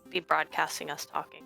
be broadcasting us talking.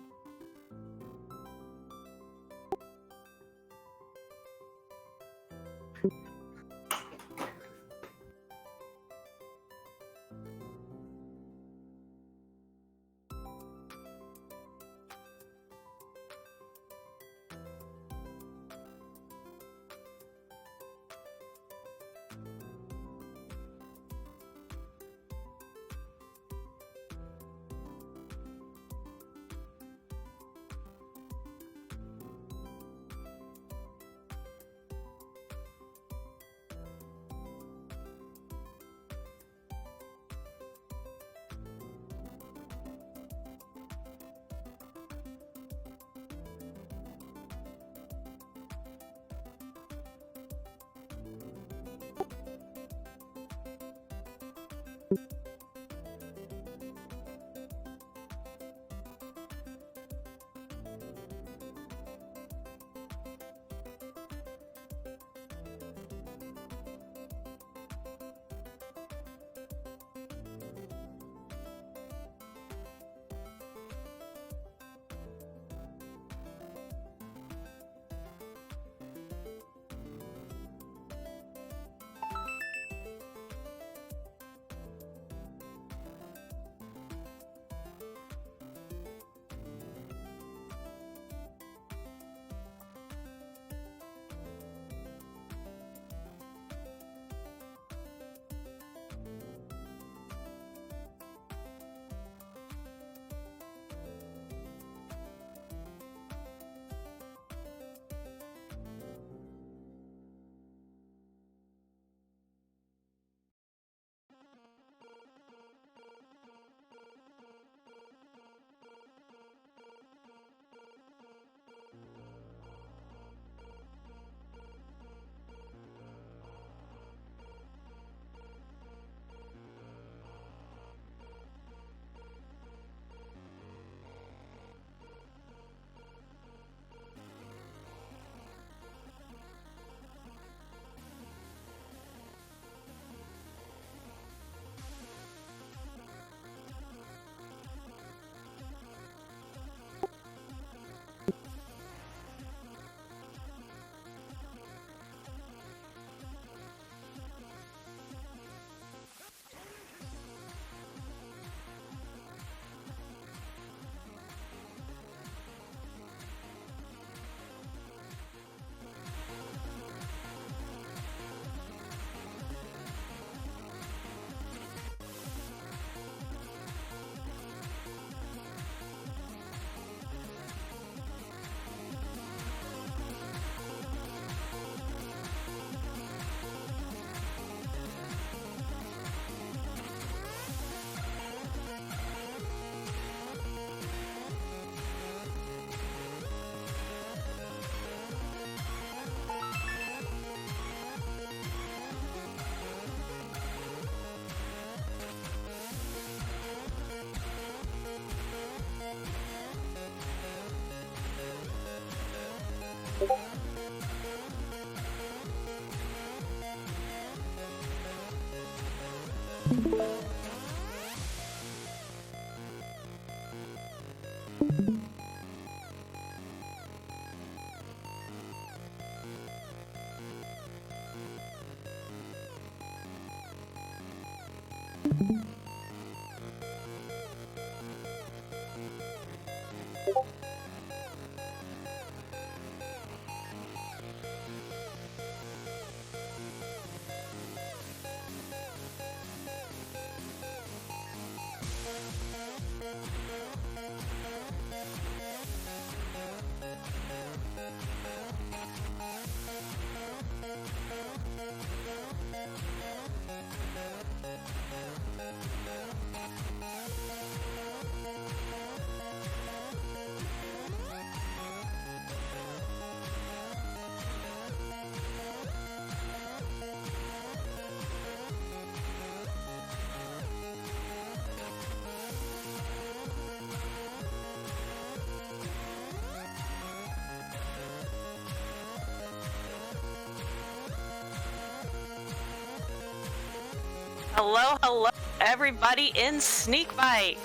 Hello, hello, everybody in Sneakbike.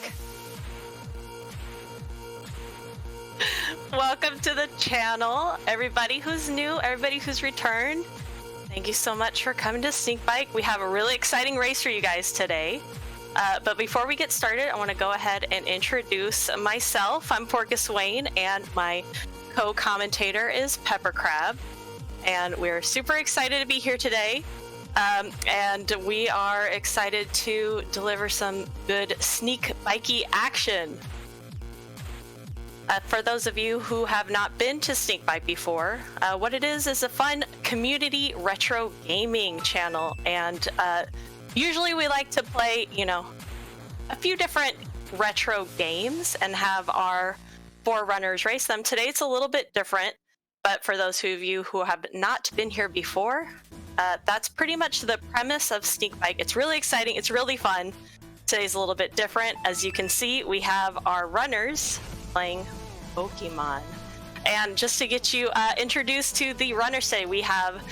Welcome to the channel, everybody who's new, everybody who's returned. Thank you so much for coming to Sneakbike. We have a really exciting race for you guys today. But before we get started, I want to go ahead and introduce myself. I'm Porcus Wayne, and my co-commentator is Pepper Crab. And we're super excited to be here today. And we are excited to deliver some good Sneakbikey action. For those of you who have not been to Sneakbike before, what it is a fun community retro gaming channel. And usually we like to play, a few different retro games and have our forerunners race them. Today it's a little bit different, but for those of you who have not been here before, that's pretty much the premise of Sneakbike. It's really exciting. It's really fun. Today's a little bit different. As you can see, we have our runners playing Pokemon. And just to get you introduced to the runners today, we have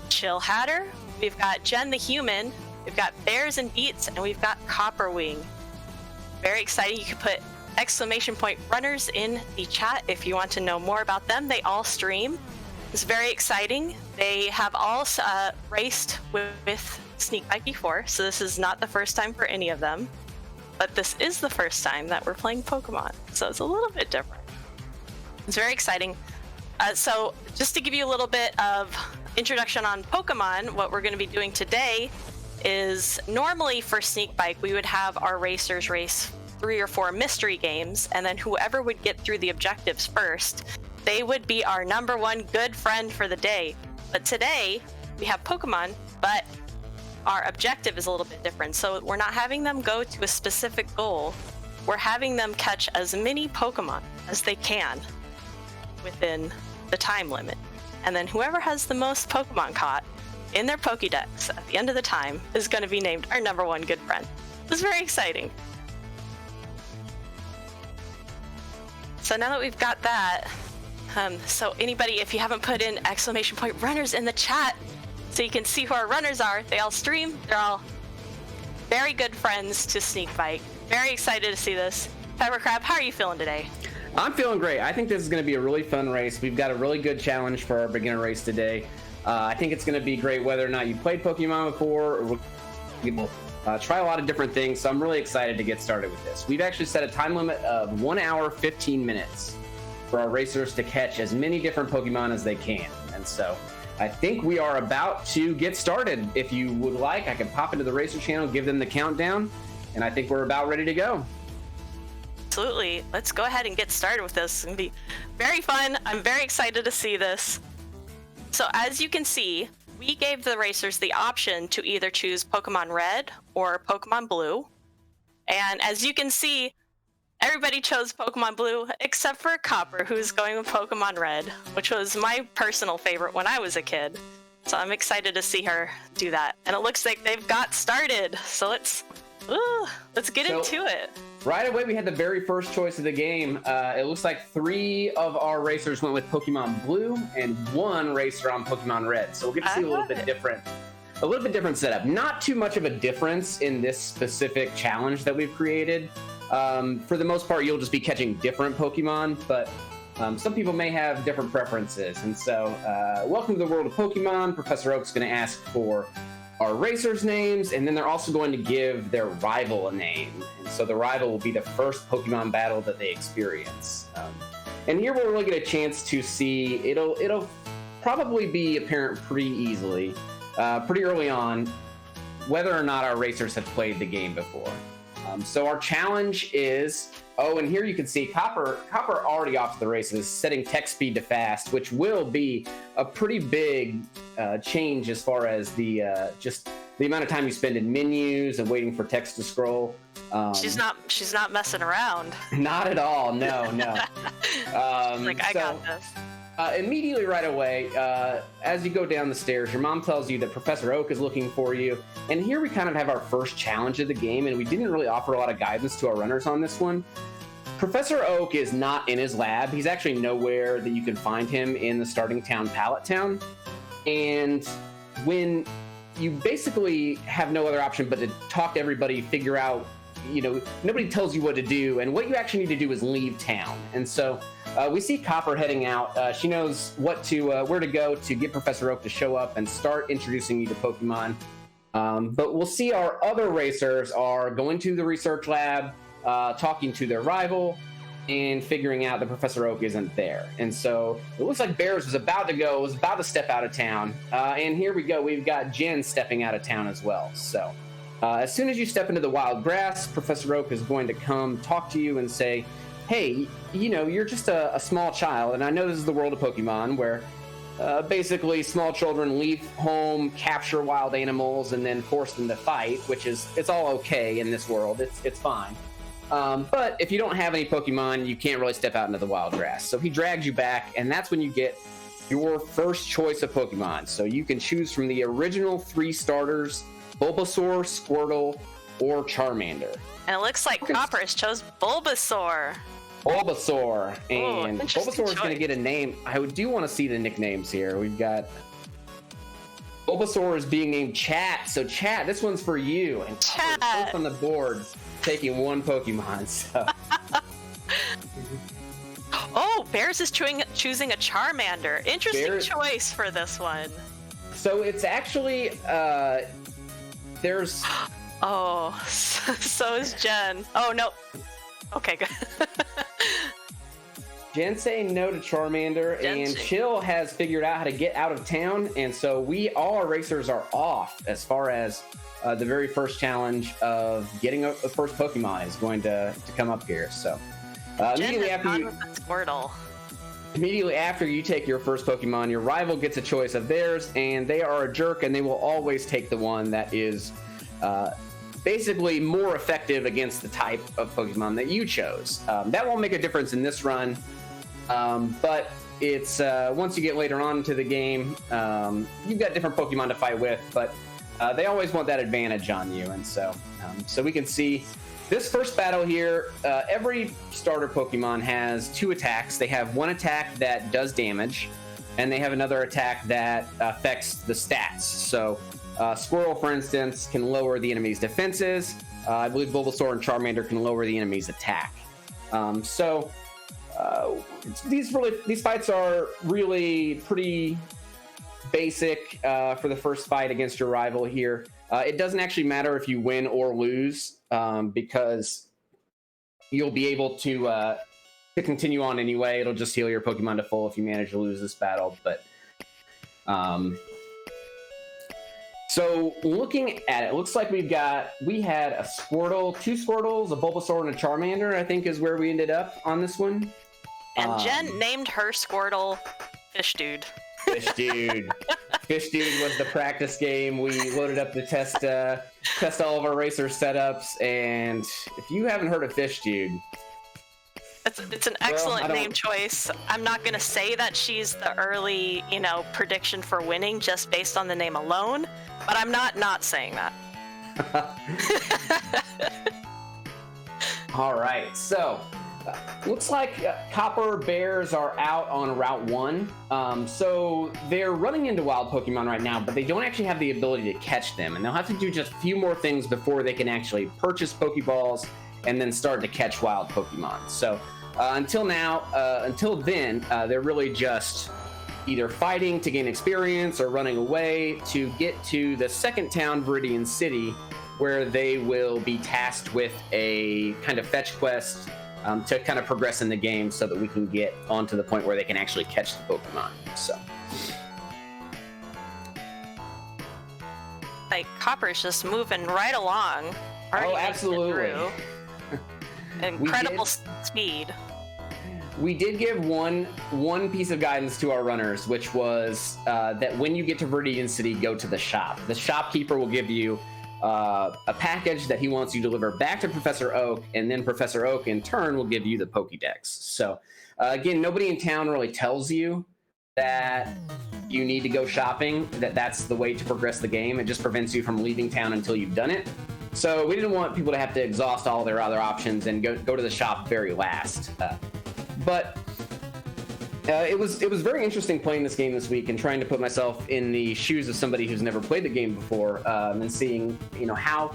Chill Hatter, we've got Jen the Human, we've got Bears and Beats, and we've got Copperwing. Very exciting. You can put / runners in the chat if you want to know more about them. They all stream. It's very exciting. They have all raced with Sneakbike before, so this is not the first time for any of them. But this is the first time that we're playing Pokemon, so it's a little bit different. It's very exciting. So just to give you a little bit of introduction on Pokemon, what we're going to be doing today is normally for Sneakbike, we would have our racers race 3 or 4 mystery games, and then whoever would get through the objectives first, they would be our number one good friend for the day. But today we have Pokemon, but our objective is a little bit different. So we're not having them go to a specific goal. We're having them catch as many Pokemon as they can within the time limit. And then whoever has the most Pokemon caught in their Pokédex at the end of the time is going to be named our number one good friend. It's very exciting. So now that we've got that, so anybody, if you haven't put in ! runners in the chat, so you can see who our runners are. They all stream. They're all very good friends to Sneakbike. Very excited to see this. Pepper Crab, how are you feeling today? I'm feeling great. I think this is going to be a really fun race. We've got a really good challenge for our beginner race today. I think it's going to be great whether or not you played Pokemon before, or we'll try a lot of different things. So I'm really excited to get started with this. We've actually set a time limit of 1 hour, 15 minutes for our racers to catch as many different Pokemon as they can. And so I think we are about to get started. If you would like, I can pop into the Racer channel, give them the countdown, and I think we're about ready to go. Absolutely. Let's go ahead and get started with this. It's going to be very fun. I'm very excited to see this. So as you can see, we gave the racers the option to either choose Pokemon Red or Pokemon Blue. And as you can see, everybody chose Pokemon Blue except for Copper, who's going with Pokemon Red, which was my personal favorite when I was a kid. So I'm excited to see her do that. And it looks like they've got started. So let's get into it. Right away, we had the very first choice of the game. It looks like 3 of our racers went with Pokemon Blue and 1 racer on Pokemon Red. So we'll get to see a little bit different setup. Not too much of a difference in this specific challenge that we've created. For the most part, you'll just be catching different Pokemon, but some people may have different preferences. And so, welcome to the world of Pokemon. Professor Oak's going to ask for our racers' names, and then they're also going to give their rival a name. And so the rival will be the first Pokemon battle that they experience. And here we'll really get a chance to see, it'll probably be apparent pretty easily, pretty early on, whether or not our racers have played the game before. So our challenge is, and here you can see Copper already off to the races, setting text speed to fast, which will be a pretty big change as far as the just the amount of time you spend in menus and waiting for text to scroll. She's not messing around. Not at all. No. I got this. Immediately right away, as you go down the stairs, your mom tells you that Professor Oak is looking for you. And here we kind of have our first challenge of the game, and we didn't really offer a lot of guidance to our runners on this one. Professor Oak is not in his lab. He's actually nowhere that you can find him in the starting town, Pallet Town. And when you basically have no other option but to talk to everybody, figure out nobody tells you what to do, and what you actually need to do is leave town. And so we see Copper heading out. She knows where to go to get Professor Oak to show up and start introducing you to Pokemon. But we'll see our other racers are going to the research lab, talking to their rival, and figuring out that Professor Oak isn't there. And so it looks like Bears was about to step out of town. And here we go. We've got Jen stepping out of town as well. So as soon as you step into the wild grass, Professor Oak is going to come talk to you and say, hey, you're just a small child. And I know this is the world of Pokemon where basically small children leave home, capture wild animals, and then force them to fight, it's all okay in this world. It's fine. But if you don't have any Pokemon, you can't really step out into the wild grass. So he drags you back, and that's when you get your first choice of Pokemon. So you can choose from the original 3 starters, Bulbasaur, Squirtle, or Charmander. And it looks like Copper has chose Bulbasaur. And Bulbasaur is going to get a name. I do want to see the nicknames here. We've got Bulbasaur is being named Chat. So Chat, this one's for you. And Chat both on the board, taking 1 Pokemon. So. Oh, Bears is choosing a Charmander. Interesting choice for this one. So it's actually there's. Oh, so is Jen. Oh no. Okay, good. Jen's saying no to Charmander, and Chill has figured out how to get out of town, and so all our racers are off as far as the very first challenge of getting a first Pokemon is going to come up here. So immediately after you take your first Pokemon, your rival gets a choice of theirs, and they are a jerk, and they will always take the one that is basically more effective against the type of Pokemon that you chose. That won't make a difference in this run, but it's once you get later on into the game, you've got different Pokemon to fight with, but they always want that advantage on you. And so we can see this first battle here, every starter Pokemon has 2 attacks. They have 1 attack that does damage, and they have another attack that affects the stats. So Squirtle, for instance, can lower the enemy's defenses. I believe Bulbasaur and Charmander can lower the enemy's attack. These fights are really pretty basic for the first fight against your rival here. It doesn't actually matter if you win or lose because you'll be able to continue on anyway. It'll just heal your Pokemon to full if you manage to lose this battle. But so looking at it, looks like we had a Squirtle, 2 Squirtles, a Bulbasaur, and a Charmander, I think is where we ended up on this one. And Jen named her Squirtle Fish Dude. Fish Dude. Fish Dude was the practice game. We loaded up to test all of our racer setups, and if you haven't heard of Fish Dude, it's an excellent name choice. I'm not going to say that she's the early, prediction for winning just based on the name alone, but I'm not saying that. All right, so looks like Copper Bears are out on Route 1. So they're running into wild Pokemon right now, but they don't actually have the ability to catch them, and they'll have to do just a few more things before they can actually purchase Pokeballs and then start to catch wild Pokemon. So until then, they're really just either fighting to gain experience or running away to get to the second town, Viridian City, where they will be tasked with a kind of fetch quest to kind of progress in the game so that we can get onto the point where they can actually catch the Pokemon. So, like, Copper's just moving right along. Oh, absolutely. Incredible speed. We did give one piece of guidance to our runners, which was that when you get to Viridian City, go to the shop. The shopkeeper will give you a package that he wants you to deliver back to Professor Oak, and then Professor Oak in turn will give you the Pokédex. So again, nobody in town really tells you that you need to go shopping, that's the way to progress the game. It just prevents you from leaving town until you've done it. So we didn't want people to have to exhaust all their other options and go to the shop very last. But it was very interesting playing this game this week and trying to put myself in the shoes of somebody who's never played the game before, and seeing how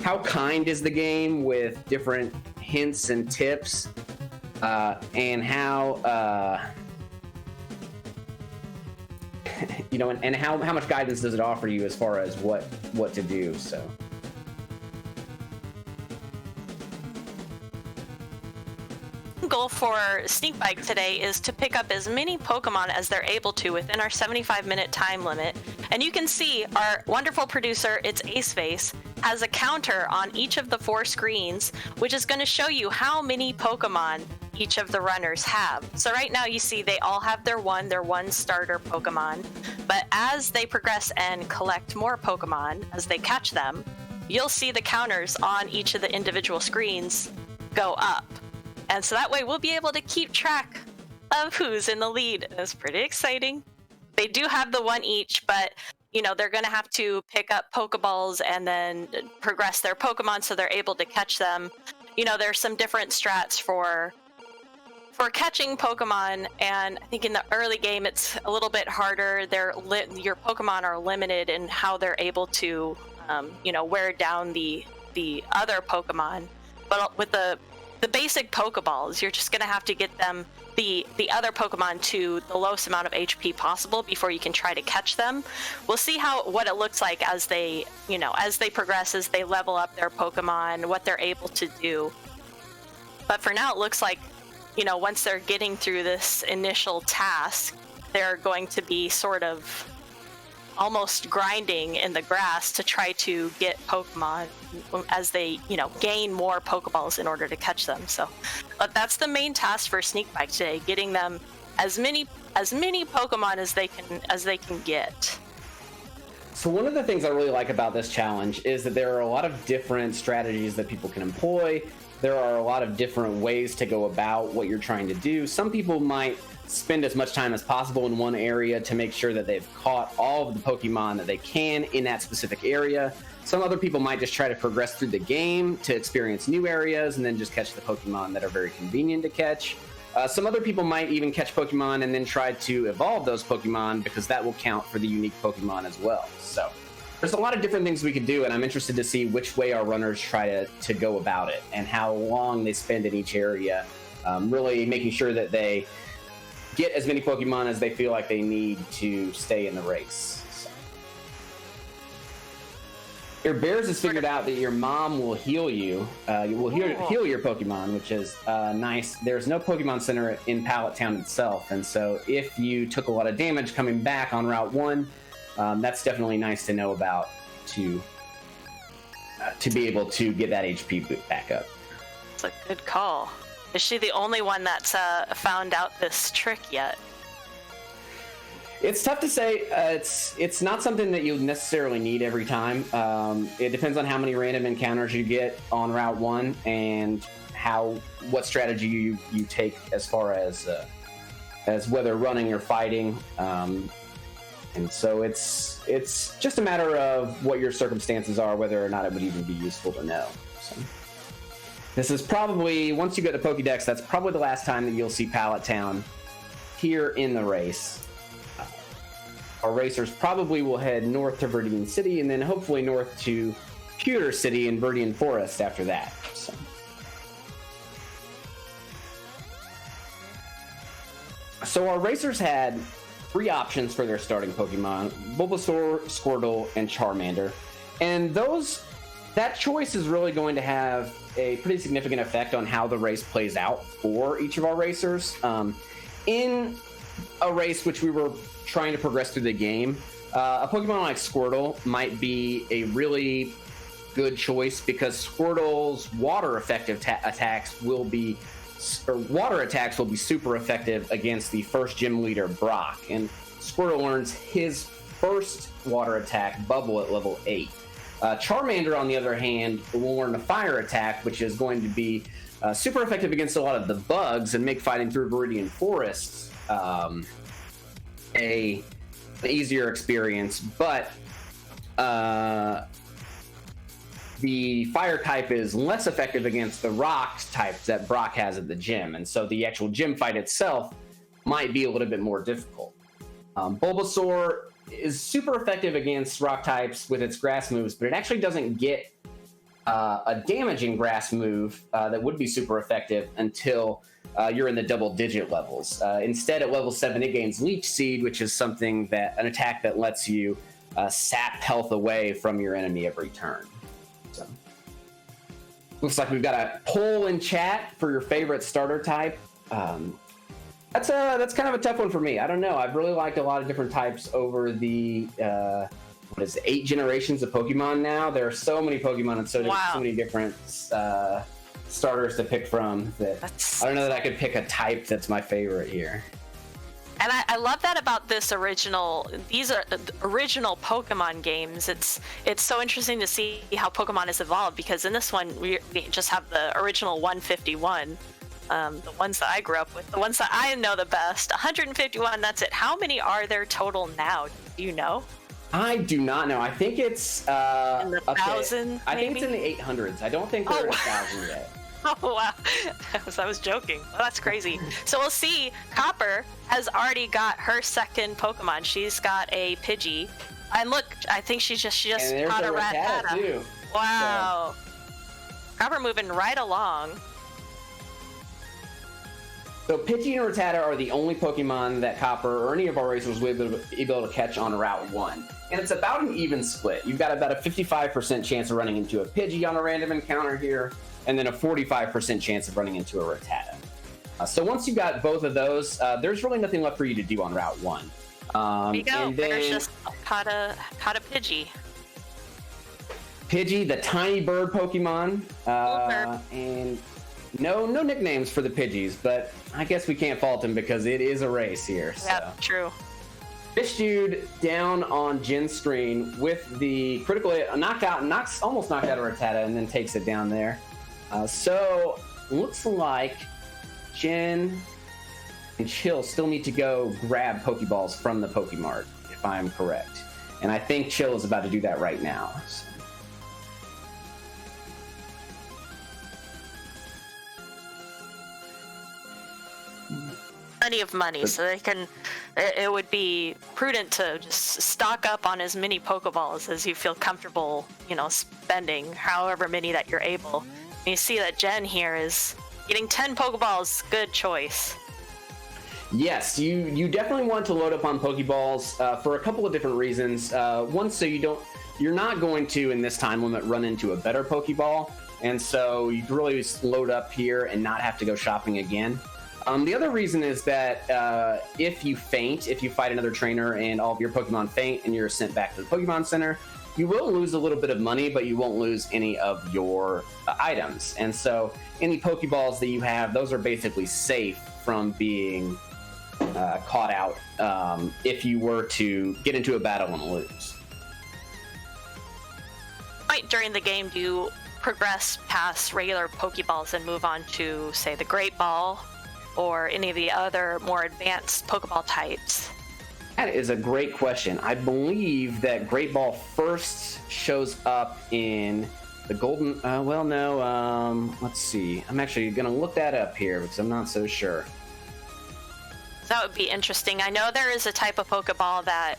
how kind is the game with different hints and tips, and how you know, and how much guidance does it offer you as far as what to do. So goal for Sneakbike today is to pick up as many Pokemon as they're able to within our 75-minute time limit. And you can see our wonderful producer, it's Aceface, has a counter on each of the 4 screens, which is going to show you how many Pokemon each of the runners have. So right now you see they all have their one starter Pokemon, but as they progress and collect more Pokemon, as they catch them, you'll see the counters on each of the individual screens go up. And so that way we'll be able to keep track of who's in the lead. It's pretty exciting. They do have the 1 each, but you know, they're going to have to pick up Pokeballs and then progress their Pokemon so they're able to catch them. You know, there's some different strats for catching Pokemon, and I think in the early game it's a little bit harder. Your Pokemon are limited in how they're able to, you know, wear down the other Pokemon. But with the basic Pokeballs, you're just going to have to get them the other Pokemon to the lowest amount of HP possible before you can try to catch them. We'll see what it looks like as they progress, as they level up their Pokemon, what they're able to do. But for now, it looks like, you know, once they're getting through this initial task, they're going to be sort of almost grinding in the grass to try to get Pokemon as they, you know, gain more Pokeballs in order to catch them. So that's the main task for Sneakbike today, getting them as many Pokemon as they can get. So one of the things I really like about this challenge is that there are a lot of different strategies that people can employ. There are a lot of different ways to go about what you're trying to do. Some people might spend as much time as possible in one area to make sure that they've caught all of the Pokemon that they can in that specific area. Some other people might just try to progress through the game to experience new areas and then just catch the Pokemon that are very convenient to catch. Some other people might even catch Pokemon and then try to evolve those Pokemon, because that will count for the unique Pokemon as well. So there's a lot of different things we could do, and I'm interested to see which way our runners try to go about it and how long they spend in each area, really making sure that they get as many Pokemon as they feel like they need to stay in the race. So. Your Bears has figured out that your mom will heal you. Will heal your Pokemon, which is nice. There's no Pokemon Center in Pallet Town itself, and so if you took a lot of damage coming back on Route 1, that's definitely nice to know about to be able to get that HP boot back up. It's a good call. Is she the only one that's found out this trick yet? It's tough to say. It's not something that you necessarily need every time. It depends on how many random encounters you get on Route 1 and what strategy you take as far as whether running or fighting. And so it's just a matter of what your circumstances are, whether or not it would even be useful to know. So. This is probably, once you get the Pokédex, that's probably the last time that you'll see Pallet Town here in the race. Our racers probably will head north to Viridian City and then hopefully north to Pewter City and Viridian Forest after that. So our racers had 3 options for their starting Pokemon: Bulbasaur, Squirtle, and Charmander. And that choice is really going to have a pretty significant effect on how the race plays out for each of our racers. In a race which we were trying to progress through the game, a Pokemon like Squirtle might be a really good choice because Squirtle's water attacks will be super effective against the first gym leader, Brock. And Squirtle learns his first water attack, Bubble, at level 8. Charmander, on the other hand, will learn a fire attack, which is going to be super effective against a lot of the bugs and make fighting through Viridian Forests an easier experience. But the fire type is less effective against the rock types that Brock has at the gym, and so the actual gym fight itself might be a little bit more difficult. Bulbasaur is super effective against rock types with its grass moves, but it actually doesn't get a damaging grass move that would be super effective until you're in the double-digit levels. Instead, at level 7, it gains Leech Seed, which is an attack that lets you sap health away from your enemy every turn. So, looks like we've got a poll in chat for your favorite starter type. That's kind of a tough one for me. I don't know. I've really liked a lot of different types over the 8 generations of Pokemon now. There are so many Pokemon and so many different starters to pick from that I don't know that I could pick a type that's my favorite here. And I love that about these are original Pokemon games. It's so interesting to see how Pokemon has evolved, because in this one we just have the original 151, the ones that I grew up with, the ones that I know the best. 151, that's it. How many are there total now? Do you know? I do not know. I think it's in the 1,000. I think it's in the 800s. I don't think they're 1,000 yet. Oh wow, I was joking. Well, that's crazy. So we'll see. Copper has already got her second Pokemon. She's got a Pidgey, and look, I think she just caught a Rattata too. Wow, so. Copper moving right along. So Pidgey and Rattata are the only Pokemon that Copper or any of our racers will be able to catch on Route 1. And it's about an even split. You've got about a 55% chance of running into a Pidgey on a random encounter here, and then a 45% chance of running into a Rattata. So once you've got both of those, there's really nothing left for you to do on Route 1. There you go. There's just caught a Pidgey. Pidgey, the tiny bird Pokemon. And no nicknames for the Pidgeys, but I guess we can't fault him because it is a race here. So. Yeah, true. Fish Dude down on Jin's screen with the critical hit, almost knocked out a Rattata, and then takes it down there. So looks like Jin and Chill still need to go grab Pokeballs from the Pokemart, if I'm correct. And I think Chill is about to do that right now. So. Plenty of money, so it would be prudent to just stock up on as many Pokeballs as you feel comfortable, spending however many that you're able. And you see that Jen here is getting 10 Pokeballs. Good choice. Yes, you definitely want to load up on Pokeballs for a couple of different reasons. One, so you're not going to, in this time limit, run into a better Pokeball, and so you can really load up here and not have to go shopping again. The other reason is that if you fight another trainer and all of your Pokemon faint and you're sent back to the Pokemon Center, you will lose a little bit of money, but you won't lose any of your items. And so any Pokeballs that you have, those are basically safe from being caught out if you were to get into a battle and lose. Right during the game, do you progress past regular Pokeballs and move on to, say, the Great Ball or any of the other more advanced Pokeball types? That is a great question. I believe that Great Ball first shows up in the Golden... let's see. I'm actually going to look that up here because I'm not so sure. That would be interesting. I know there is a type of Pokeball that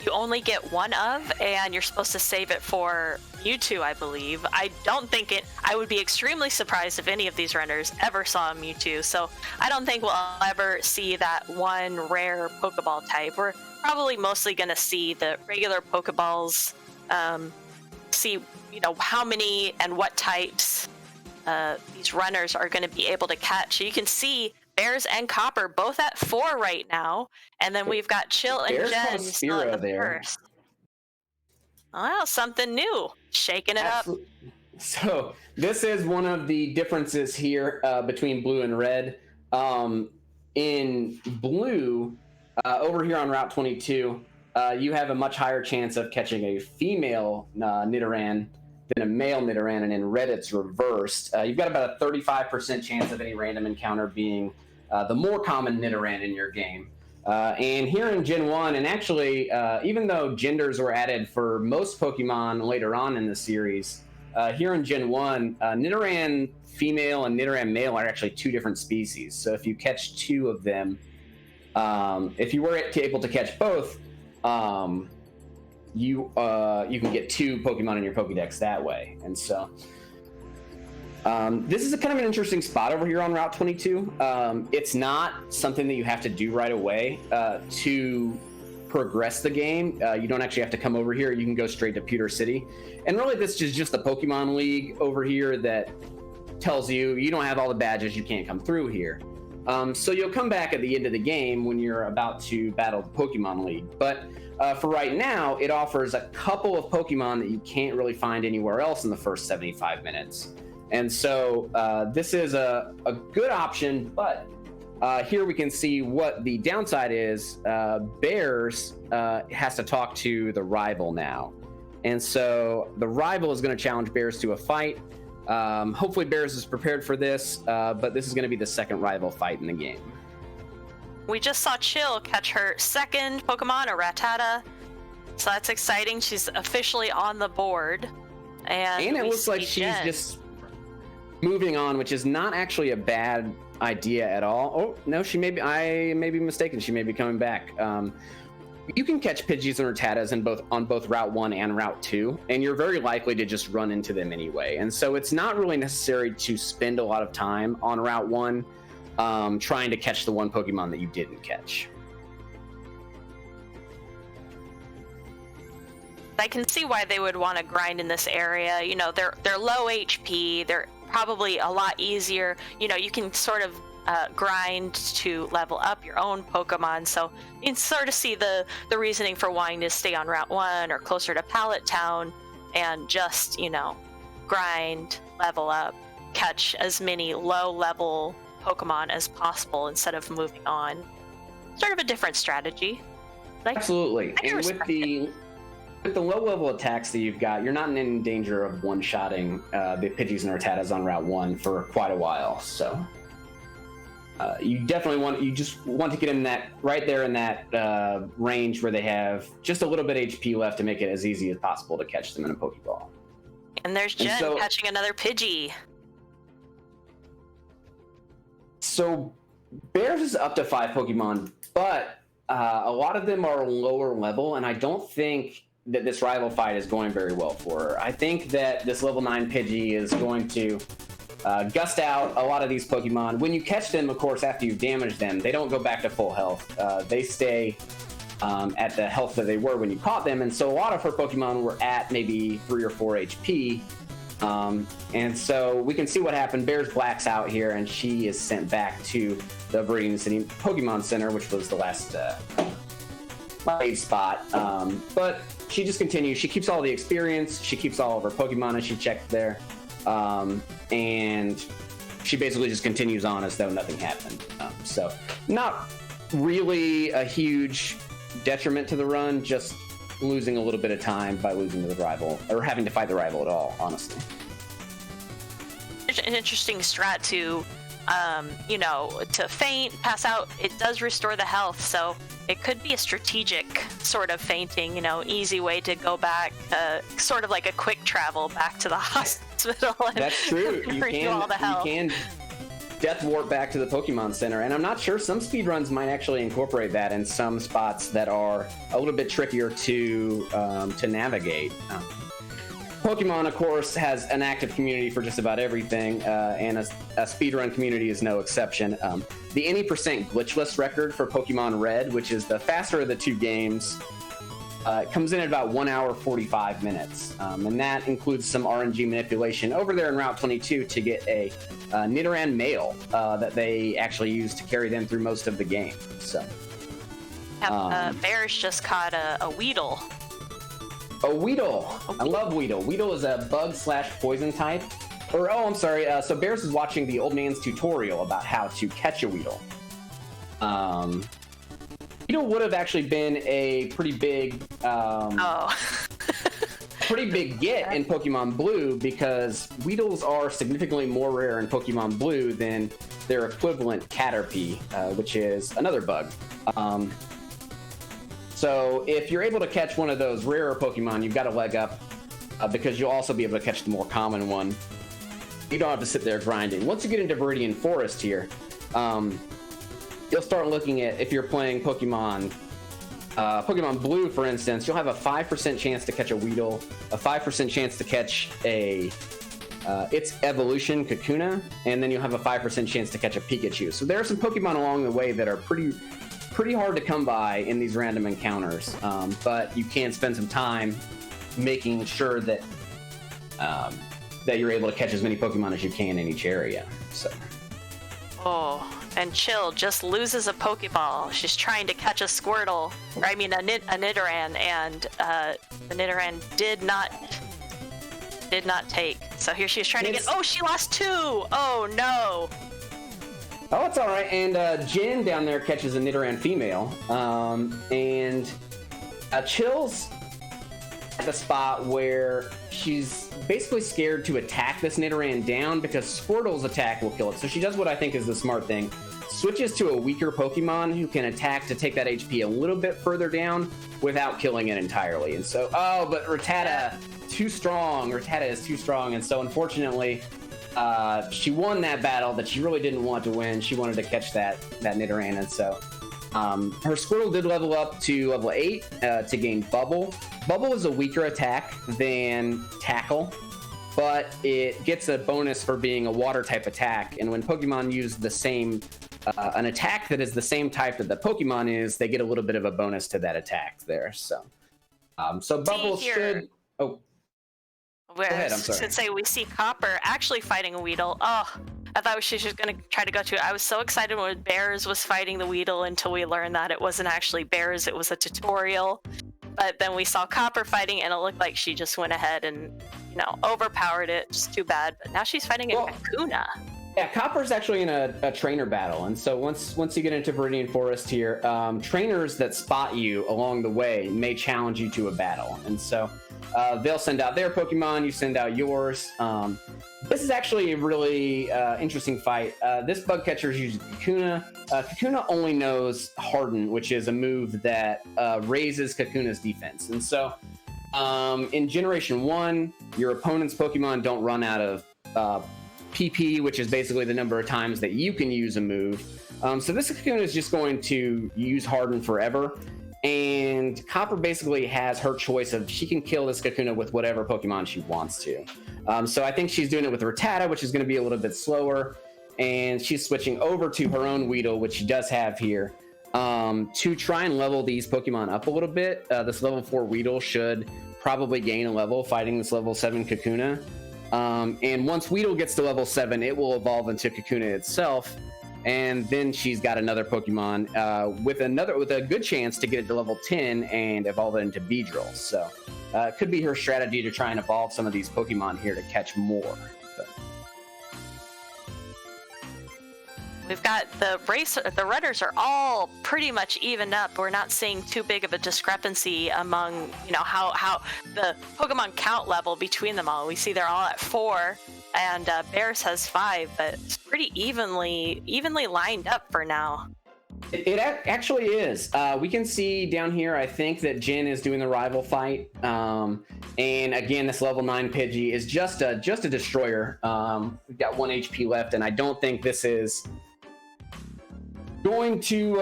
you only get one of, and you're supposed to save it for Mewtwo, I believe. I would be extremely surprised if any of these runners ever saw a Mewtwo, so I don't think we'll ever see that one rare Pokeball type. We're probably mostly going to see the regular Pokeballs, see, how many and what types these runners are going to be able to catch. So you can see Bears and Copper both at 4 right now, and then we've got Chill and Jen still in the first. Wow, something new, shaking it up. So this is one of the differences here between blue and red. In blue, over here on Route 22, you have a much higher chance of catching a female Nidoran than a male Nidoran, and in red it's reversed. You've got about a 35% chance of any random encounter being the more common Nidoran in your game. And here in Gen 1, and actually, even though genders were added for most Pokemon later on in the series, here in Gen 1, Nidoran female and Nidoran male are actually 2 different species. So if you catch 2 of them, if you were able to catch both, you can get 2 Pokemon in your Pokédex that way. And so This is a kind of an interesting spot over here on Route 22. It's not something that you have to do right away to progress the game. You don't actually have to come over here. You can go straight to Pewter City. And really, this is just the Pokemon League over here that tells you you don't have all the badges, you can't come through here. So you'll come back at the end of the game when you're about to battle the Pokemon League. But for right now, it offers a couple of Pokemon that you can't really find anywhere else in the first 75 minutes. And so this is a good option, but here we can see what the downside is. Bears has to talk to the rival now. And so the rival is going to challenge Bears to a fight. Hopefully Bears is prepared for this, but this is going to be the second rival fight in the game. We just saw Chill catch her second Pokemon, a Rattata. So that's exciting. She's officially on the board. And it looks like she's just moving on, which is not actually a bad idea at all. Oh, no, I may be mistaken. She may be coming back. You can catch Pidgeys and Rattatas on both Route 1 and Route 2, and you're very likely to just run into them anyway. And so it's not really necessary to spend a lot of time on Route 1 trying to catch the one Pokemon that you didn't catch. I can see why they would want to grind in this area. You know, they're low HP. They're probably a lot easier. You know, you can sort of grind to level up your own Pokemon. So you can sort of see the reasoning for wanting to stay on Route 1 or closer to Pallet Town and just, you know, grind, level up, catch as many low-level Pokemon as possible instead of moving on. Sort of a different strategy. Absolutely. And with the low-level attacks that you've got, you're not in danger of one-shotting the Pidgeys and Rattatas on Route 1 for quite a while. So you definitely just want to get in that right there in that range where they have just a little bit of HP left to make it as easy as possible to catch them in a Pokeball. And there's Jen catching another Pidgey. So Bears is up to 5 Pokemon, but a lot of them are lower level, and I don't think that this rival fight is going very well for her. I think that this level 9 Pidgey is going to gust out a lot of these Pokemon. When you catch them, of course, after you've damaged them, they don't go back to full health. They stay at the health that they were when you caught them, and so a lot of her Pokemon were at maybe 3 or 4 HP. And so we can see what happened. Bears blacks out here, and she is sent back to the Breeding City Pokemon Center, which was the last raid spot. But she just continues. She keeps all the experience. She keeps all of her Pokemon as she checked there. And she basically just continues on as though nothing happened. So not really a huge detriment to the run, just losing a little bit of time by losing to the rival, or having to fight the rival at all, honestly. An interesting strat to, to faint, pass out. It does restore the health, so it could be a strategic sort of fainting, easy way to go back, sort of like a quick travel back to the hospital. And that's true. You can death warp back to the Pokemon Center, and I'm not sure, some speedruns might actually incorporate that in some spots that are a little bit trickier to navigate. Pokemon, of course, has an active community for just about everything, and a speedrun community is no exception. The any percent glitchless record for Pokemon Red, which is the faster of the two games, comes in at about 1 hour 45 minutes, and that includes some RNG manipulation over there in Route 22 to get a Nidoran male that they actually use to carry them through most of the game. So, Bears just caught a Weedle. A Weedle. I love Weedle. Weedle is a bug/poison type. So Bears is watching the old man's tutorial about how to catch a Weedle. Weedle would have actually been a pretty big, pretty big get in Pokemon Blue, because Weedles are significantly more rare in Pokemon Blue than their equivalent Caterpie, which is another bug. So if you're able to catch one of those rarer Pokemon, you've got a leg up, because you'll also be able to catch the more common one. You don't have to sit there grinding. Once you get into Viridian Forest here, you'll start looking at, if you're playing Pokemon Blue, for instance, you'll have a 5% chance to catch a Weedle, a 5% chance to catch a its evolution, Kakuna, and then you'll have a 5% chance to catch a Pikachu. So there are some Pokemon along the way that are pretty hard to come by in these random encounters, but you can spend some time making sure that that you're able to catch as many Pokemon as you can in each area. So. Oh, and Chill just loses a Pokeball. She's trying to catch a Squirtle, or I mean a Nidoran, and the Nidoran did not take. So here she is trying to get. Oh, she lost 2. Oh no. Oh, it's all right. And Jin down there catches a Nidoran female, and Chill's at the spot where she's basically scared to attack this Nidoran down because Squirtle's attack will kill it. So she does what I think is the smart thing. Switches to a weaker Pokemon who can attack to take that HP a little bit further down without killing it entirely. And so, but Rattata, too strong. Rattata is too strong. And so unfortunately, she won that battle that she really didn't want to win. She wanted to catch that Nidoran. And so her Squirtle did level up to level 8 to gain Bubble. Bubble is a weaker attack than Tackle, but it gets a bonus for being a water type attack. And when Pokemon use the same, an attack that is the same type that the Pokemon is, they get a little bit of a bonus to that attack there. So, so Bubble should. Oh, go ahead. I'm sorry. I should say we see Copper actually fighting a Weedle. Oh, I thought she was just going to try to go to it. I was so excited when Bears was fighting the Weedle until we learned that it wasn't actually Bears, it was a tutorial. But then we saw Copper fighting, and it looked like she just went ahead and, overpowered it. Just too bad. But now she's fighting a Kakuna. Yeah, Copper's actually in a trainer battle, and so once you get into Viridian Forest here, trainers that spot you along the way may challenge you to a battle, and so they'll send out their Pokemon, you send out yours. This is actually a really interesting fight. This bug catcher is using Kakuna. Kakuna only knows Harden, which is a move that raises Kakuna's defense. And so in Generation 1, your opponent's Pokemon don't run out of PP, which is basically the number of times that you can use a move. So this Kakuna is just going to use Harden forever. And Copper basically has her choice of she can kill this Kakuna with whatever Pokemon she wants to. So I think she's doing it with Rattata, which is going to be a little bit slower. And she's switching over to her own Weedle, which she does have here, to try and level these Pokemon up a little bit. This level 4 Weedle should probably gain a level fighting this level 7 Kakuna. And once Weedle gets to level 7, it will evolve into Kakuna itself. And then she's got another Pokemon with a good chance to get it to level 10 and evolve it into Beedrill. So it could be her strategy to try and evolve some of these Pokemon here to catch more. But. We've got the runners are all pretty much evened up. We're not seeing too big of a discrepancy among, how the Pokemon count level between them all. We see they're all at 4. And Bears has 5, but it's pretty evenly lined up for now. It actually is. We can see down here, I think that Jin is doing the rival fight. And again, this level 9 Pidgey is just a destroyer. We've got 1 HP left, and I don't think this is going to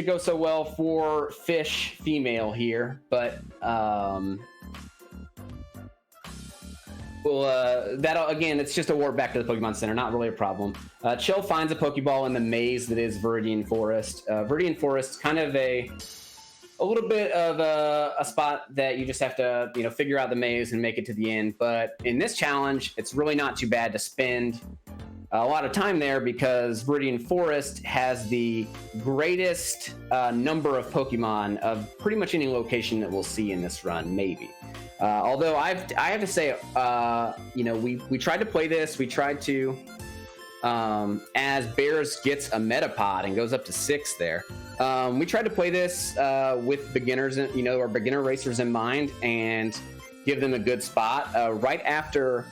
go so well for Fish female here, but well, that'll again, it's just a warp back to the Pokemon Center, not really a problem. Chill finds a Pokeball in the maze that is Viridian Forest. Viridian Forest is kind of a little bit of a spot that you just have to, figure out the maze and make it to the end. But in this challenge, it's really not too bad to spend a lot of time there because Viridian Forest has the greatest number of Pokemon of pretty much any location that we'll see in this run, maybe. Although I have to say, we tried to play this. We tried to, as Bears gets a Metapod and goes up to 6 there. We tried to play this with beginners, our beginner racers in mind, and give them a good spot. Right after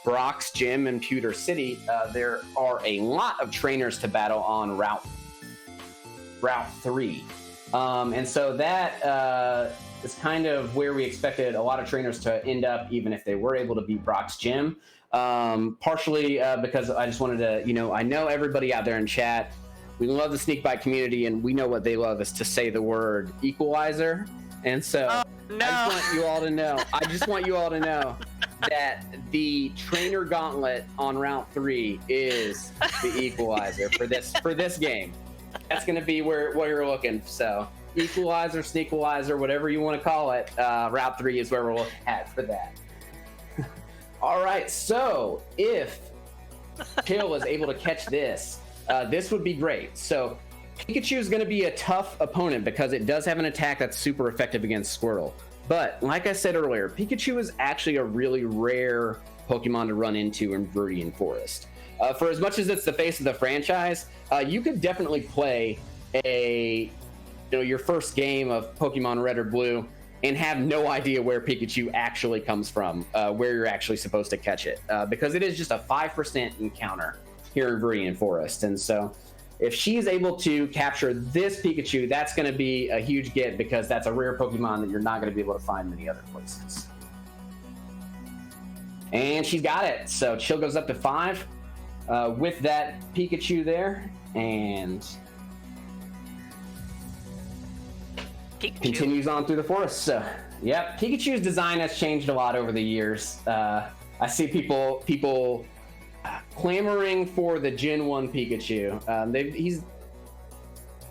Brock's Gym in Pewter City, there are a lot of trainers to battle on Route 3, and so that. Is kind of where we expected a lot of trainers to end up, even if they were able to beat Brock's Gym. Partially because I just wanted to, I know everybody out there in chat, we love the Sneakbike community, and we know what they love is to say the word equalizer. And so no. I just want you all to know that the trainer gauntlet on Route 3 is the equalizer for this game. That's going to be where you're looking. So equalizer, sneakalizer, whatever you want to call it, Route 3 is where we're looking at for that. All right, so if Chill is able to catch this, this would be great. So Pikachu is going to be a tough opponent because it does have an attack that's super effective against Squirtle. But like I said earlier, Pikachu is actually a really rare Pokemon to run into in Viridian Forest. For as much as it's the face of the franchise, you could definitely play your first game of Pokemon Red or Blue and have no idea where Pikachu actually comes from, where you're actually supposed to catch it, because it is just a 5% encounter here in Viridian Forest. And so if she's able to capture this Pikachu, that's going to be a huge get, because that's a rare Pokemon that you're not going to be able to find many other places. And she's got it. So Chill goes up to 5 with that Pikachu there, and Pikachu continues on through the forest. So, yep, Pikachu's design has changed a lot over the years. I see people clamoring for the Gen 1 Pikachu. They've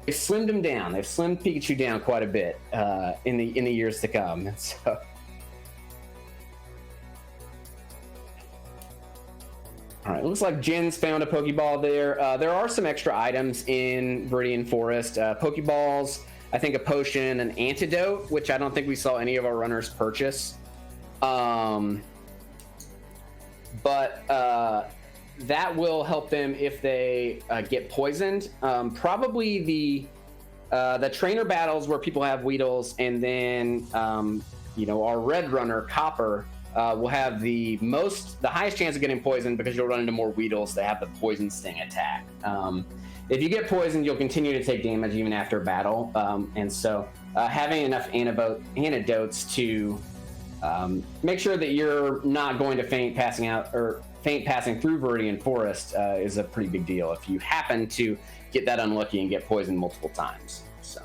slimmed him down. They've slimmed Pikachu down quite a bit in the years to come. So, all right, looks like Jin's found a Pokeball there. There are some extra items in Viridian Forest. Pokeballs, I think a potion, an antidote, which I don't think we saw any of our runners purchase. But that will help them if they get poisoned. Probably the trainer battles where people have Weedles, and then our red runner Copper will have the highest chance of getting poisoned, because you'll run into more Weedles that have the poison sting attack. If you get poisoned, you'll continue to take damage even after battle, and so having enough antidotes to make sure that you're not going to faint passing through Viridian Forest is a pretty big deal if you happen to get that unlucky and get poisoned multiple times. So,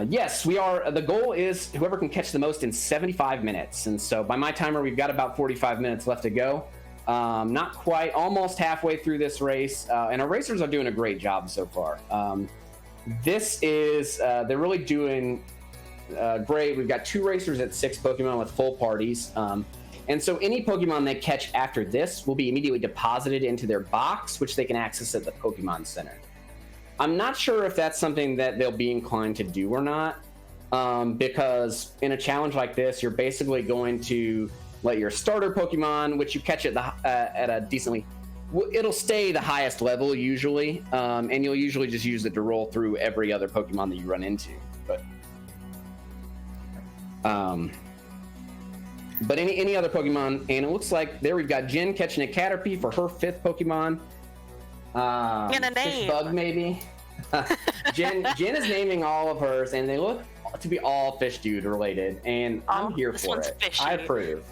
yes, we are. The goal is whoever can catch the most in 75 minutes. And so by my timer, we've got about 45 minutes left to go. Not quite, almost halfway through this race. And our racers are doing a great job so far. They're really doing great. We've got 2 racers at 6 Pokemon with full parties. And so any Pokemon they catch after this will be immediately deposited into their box, which they can access at the Pokemon Center. I'm not sure if that's something that they'll be inclined to do or not, because in a challenge like this, you're basically going to let your starter Pokemon, which you catch at a decently, it'll stay the highest level usually, and you'll usually just use it to roll through every other Pokemon that you run into. But any other Pokemon, and it looks like there we've got Jin catching a Caterpie for her 5th Pokemon. And a name. Bug maybe. Jen is naming all of hers, and they look to be all Fish Dude related, and I'm here for it. Fishy. I approve.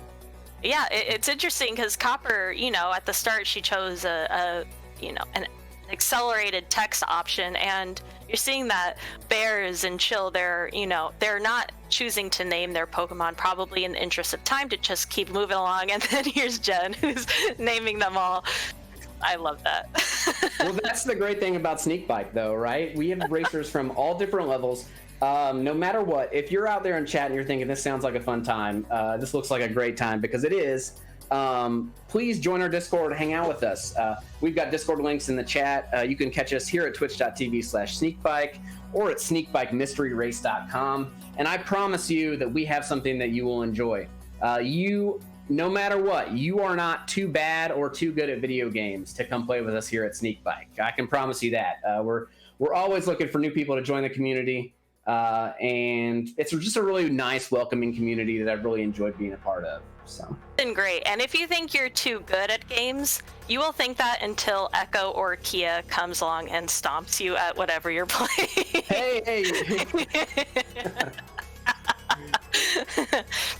Yeah, it's interesting because Copper, at the start she chose an accelerated text option, and you're seeing that Bears and Chill, they're not choosing to name their Pokemon, probably in the interest of time, to just keep moving along. And then here's Jen, who's naming them all. I love that. Well, that's the great thing about Sneakbike, though, right? We have racers from all different levels. No matter what, if you're out there in chat and you're thinking this sounds like a fun time, this looks like a great time, because it is. Please join our Discord, hang out with us. We've got Discord links in the chat. You can catch us here at twitch.tv/Sneakbike or at sneakbikemysteryrace.com. And I promise you that we have something that you will enjoy. No matter what, you are not too bad or too good at video games to come play with us here at Sneakbike. I can promise you that. We're always looking for new people to join the community. And it's just a really nice, welcoming community that I've really enjoyed being a part of. So. It's been great. And if you think you're too good at games, you will think that until Echo or Kia comes along and stomps you at whatever you're playing. Hey.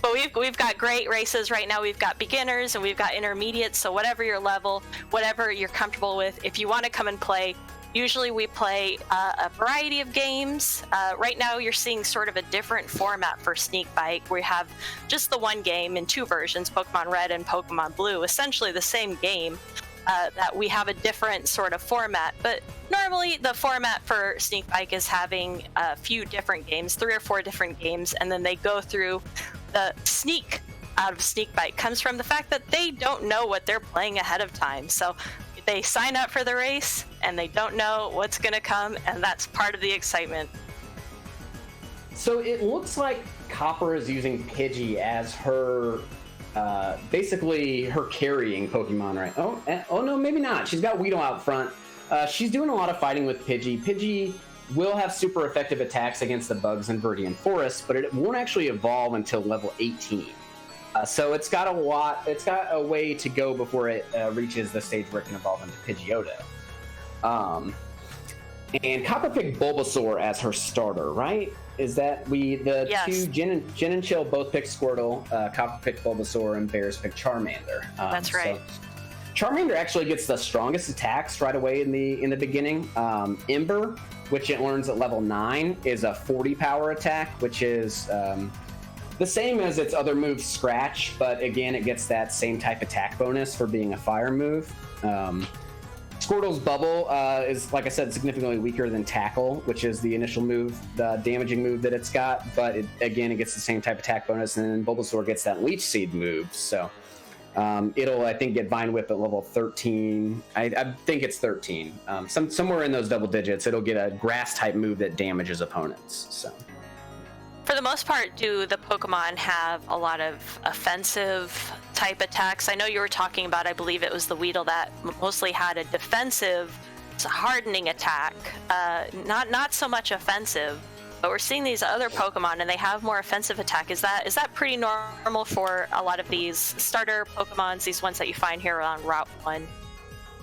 But we've got great races right now. We've got beginners and we've got intermediates. So whatever your level, whatever you're comfortable with, if you want to come and play, Usually we play a variety of games. Right now you're seeing sort of a different format for Sneakbike. We have just the one game in two versions, Pokemon Red and Pokemon Blue, essentially the same game. That we have a different sort of format, but normally the format for Sneakbike is having a few different games, 3 or 4 different games, and then they go through the sneak out of Sneakbike comes from the fact that they don't know what they're playing ahead of time. So they sign up for the race and they don't know what's going to come, and that's part of the excitement. So it looks like Copper is using Pidgey as her basically her carrying Pokemon, right? Oh no, maybe not. She's got Weedle out front. She's doing a lot of fighting with Pidgey. Pidgey will have super effective attacks against the bugs in Viridian Forest, but it won't actually evolve until level 18. So it's got a way to go before it reaches the stage where it can evolve into Pidgeotto. And Copper picked Bulbasaur as her starter, right? Is that Yes. Two Jen and Chill both picked Squirtle, Copper picked Bulbasaur, and Bears picked Charmander. That's right. So Charmander actually gets the strongest attacks right away in the beginning. Ember, which it learns at level 9, is a 40 power attack, which is the same as its other move, Scratch, but again, it gets that same type attack bonus for being a fire move. Squirtle's Bubble is, like I said, significantly weaker than Tackle, which is the initial move, the damaging move that it's got, but it gets the same type attack bonus, and then Bulbasaur gets that Leech Seed move, so it'll, I think, get Vine Whip at level 13. I think it's 13. Somewhere in those double digits, it'll get a Grass-type move that damages opponents, so... For the most part, do the Pokemon have a lot of offensive type attacks? I know you were talking about, I believe it was the Weedle that mostly had a defensive hardening attack, not so much offensive, but we're seeing these other Pokemon and they have more offensive attack. Is that pretty normal for a lot of these starter Pokemons, these ones that you find here on Route 1?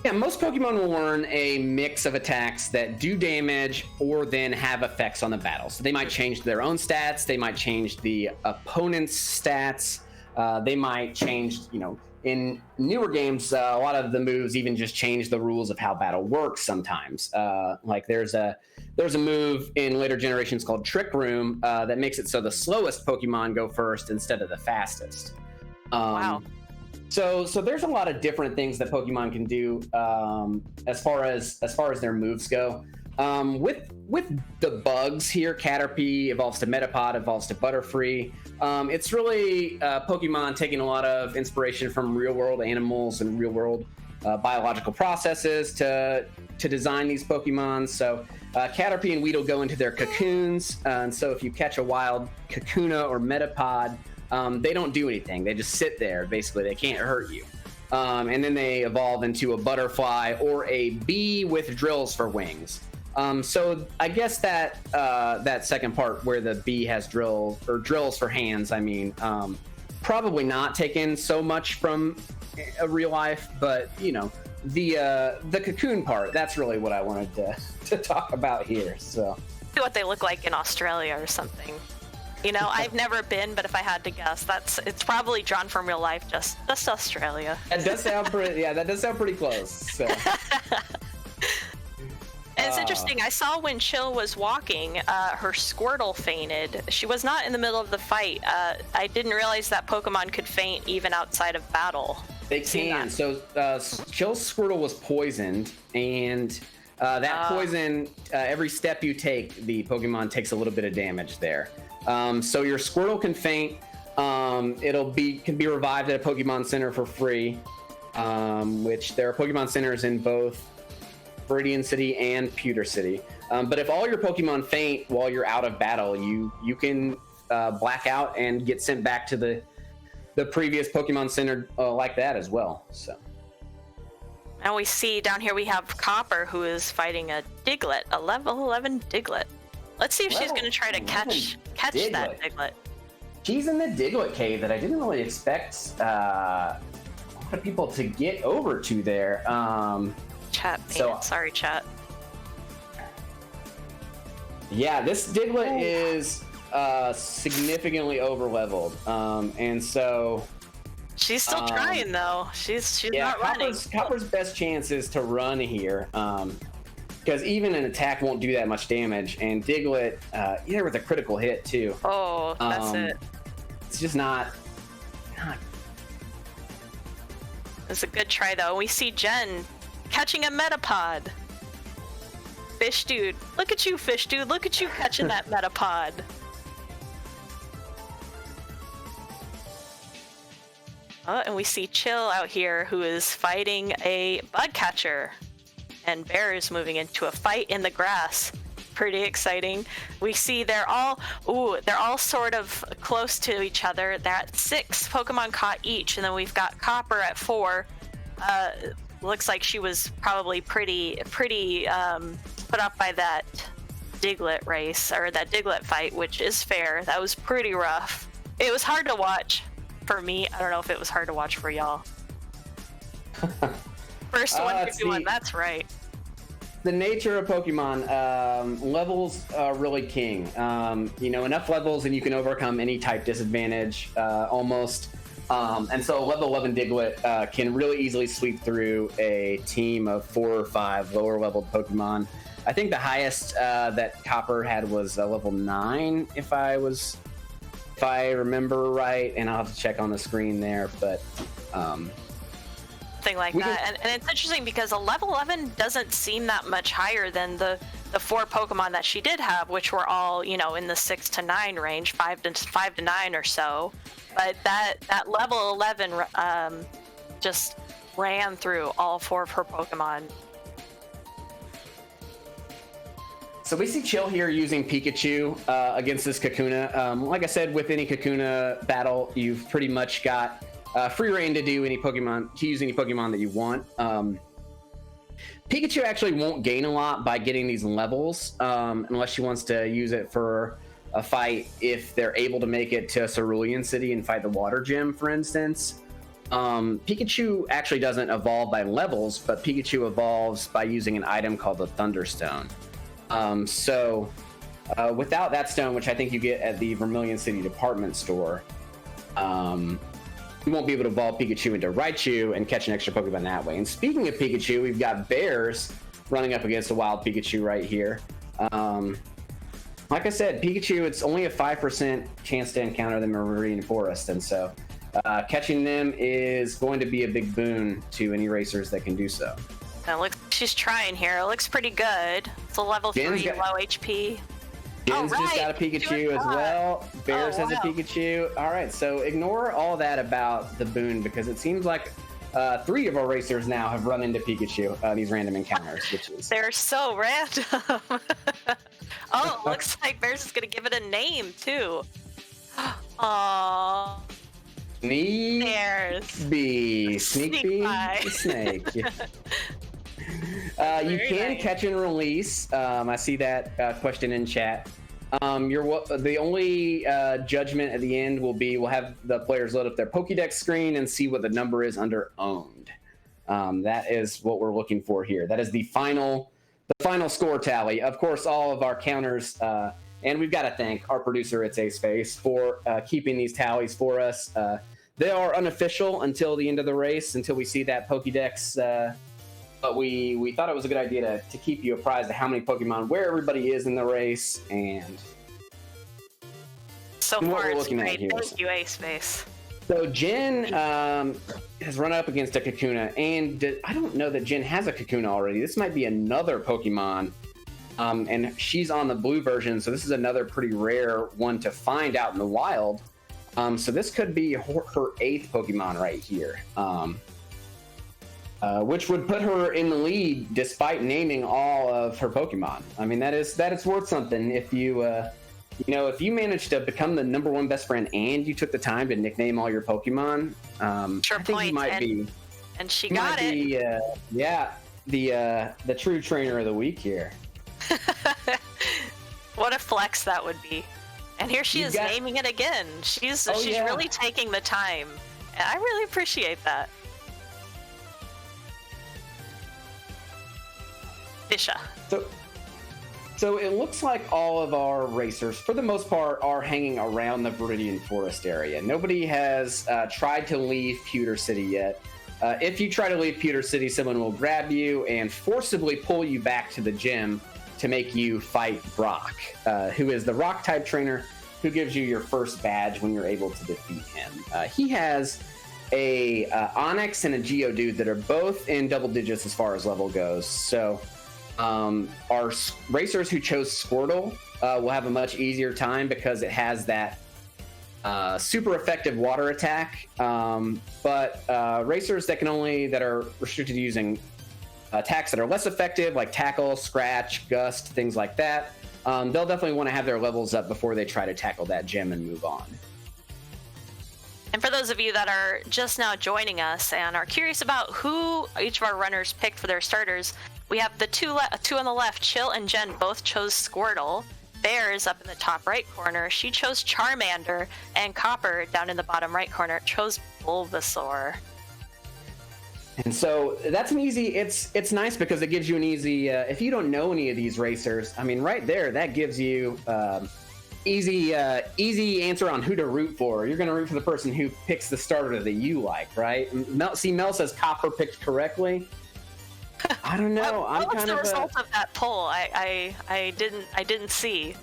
Yeah, most Pokemon will learn a mix of attacks that do damage or then have effects on the battle. So they might change their own stats, they might change the opponent's stats, they might change, in newer games, a lot of the moves even just change the rules of how battle works sometimes. Like there's a move in later generations called Trick Room that makes it so the slowest Pokemon go first instead of the fastest. Wow. So there's a lot of different things that Pokemon can do as far as their moves go. With the bugs here, Caterpie evolves to Metapod, evolves to Butterfree. It's really Pokemon taking a lot of inspiration from real-world animals and real-world biological processes to design these Pokemon. So Caterpie and Weedle go into their cocoons, and so if you catch a wild Kakuna or Metapod, they don't do anything. They just sit there. Basically, they can't hurt you. And then they evolve into a butterfly or a bee with drills for wings. So I guess that that second part where the bee has drills for hands, probably not taken so much from a real life, but the cocoon part, that's really what I wanted to talk about here. So What they look like in Australia or something. I've never been, but if I had to guess, it's probably drawn from real life, just Australia. That does sound pretty close. So. And it's interesting, I saw when Chill was walking, her Squirtle fainted. She was not in the middle of the fight. I didn't realize that Pokemon could faint even outside of battle. They can. So Chill's Squirtle was poisoned, and that poison, every step you take, the Pokemon takes a little bit of damage there. So your Squirtle can faint. Can be revived at a Pokemon Center for free, which there are Pokemon Centers in both Viridian City and Pewter City. But if all your Pokemon faint while you're out of battle, you can black out and get sent back to the previous Pokemon Center like that as well. So. And we see down here we have Copper, who is fighting a Diglett, a level 11 Diglett. Let's see if she's going to try to catch that Diglett. She's in the Diglett cave that I didn't really expect a lot of people to get over to there. Chat. Sorry, chat. Yeah, this Diglett is significantly overleveled, and so she's still trying though. She's not running. Copper's best chance is to run here. because even an attack won't do that much damage. And Diglett, either with a critical hit too. Oh, that's it. It's just not. It's a good try though. We see Jen catching a Metapod. Fish dude, look at you, Fish dude. Look at you catching that Metapod. And we see Chill out here, who is fighting a bug catcher. And Bear is moving into a fight in the grass. Pretty exciting. We see they're all sort of close to each other. They're at 6 Pokemon caught each, and then we've got Copper at 4. Looks like she was probably pretty put up by that Diglett race, or that Diglett fight, which is fair. That was pretty rough. It was hard to watch for me. I don't know if it was hard to watch for y'all. First one to do one, that's right. The nature of Pokemon, levels are really king. Enough levels and you can overcome any type disadvantage, almost. And so level 11 Diglett can really easily sweep through a team of 4 or 5 lower leveled Pokemon. I think the highest that Copper had was level 9, if I remember right, and I'll have to check on the screen there, but thing like that. And it's interesting because a level 11 doesn't seem that much higher than the 4 Pokemon that she did have, which were all, in the 6 to 9 range, 5 to 9 or so. But that level 11 just ran through all 4 of her Pokemon. So we see Chill here using Pikachu against this Kakuna. Like I said, with any Kakuna battle, you've pretty much got free reign to use any Pokemon that you want. Pikachu actually won't gain a lot by getting these levels unless she wants to use it for a fight if they're able to make it to Cerulean City and fight the Water Gym, for instance. Pikachu actually doesn't evolve by levels, but Pikachu evolves by using an item called the Thunderstone. Without that stone, which I think you get at the Vermilion City department store, you won't be able to evolve Pikachu into Raichu and catch an extra Pokemon that way. And speaking of Pikachu, we've got Bears running up against a wild Pikachu right here. Like I said, Pikachu, it's only a 5% chance to encounter them in Meridian Forest, and so catching them is going to be a big boon to any racers that can do so. It looks she's trying here. It looks pretty good. It's a level 3 low HP. Jen's just got a Pikachu as well. Bears has a Pikachu. All right, so ignore all that about the boon because it seems like 3 of our racers now have run into Pikachu, these random encounters, which is... They're so random. Oh, it looks like Bears is going to give it a name, too. Aww. Sneak Bee. Snake. You can nice. Catch and release. I see that question in chat. The only judgment at the end will be we'll have the players load up their Pokédex screen and see what the number is under owned. That is what we're looking for here. That is the final score tally. Of course, all of our counters, and we've got to thank our producer, It's Ace Face, for keeping these tallies for us. They are unofficial until the end of the race, until we see that Pokédex. But we thought it was a good idea to keep you apprised of how many Pokemon, where everybody is in the race, and so far it's great. Thank you, Ace Face. So Jen has run up against a Kakuna, and I don't know that Jen has a Kakuna already. This might be another Pokemon, and she's on the blue version, so this is another pretty rare one to find out in the wild. So this could be her 8th Pokemon right here. Which would put her in the lead despite naming all of her Pokemon. I mean, that is worth something. If you if you managed to become the #1 best friend and you took the time to nickname all your Pokemon, sure, I think you might be. And she got it. The true trainer of the week here. What a flex that would be. And here she is naming it again. She's really taking the time. And I really appreciate that. Isha. So it looks like all of our racers, for the most part, are hanging around the Viridian Forest area. Nobody has tried to leave Pewter City yet. If you try to leave Pewter City, someone will grab you and forcibly pull you back to the gym to make you fight Brock, who is the rock type trainer who gives you your first badge when you're able to defeat him. He has a Onyx and a Geodude that are both in double digits as far as level goes. So our racers who chose Squirtle will have a much easier time because it has that super effective water attack. But racers that are restricted to using attacks that are less effective, like Tackle, Scratch, Gust, things like that, they'll definitely want to have their levels up before they try to tackle that gym and move on. And for those of you that are just now joining us and are curious about who each of our runners picked for their starters, we have the two on the left. Chill and Jen both chose Squirtle. Bears up in the top right corner, she chose Charmander, and Copper down in the bottom right corner chose Bulbasaur. And so that's an easy, it's nice because it gives you an easy, if you don't know any of these racers, I mean, right there, that gives you easy answer on who to root for. You're going to root for the person who picks the starter that you like, right? Mel says Copper picked correctly. I don't know. What was the result of that poll? I didn't see.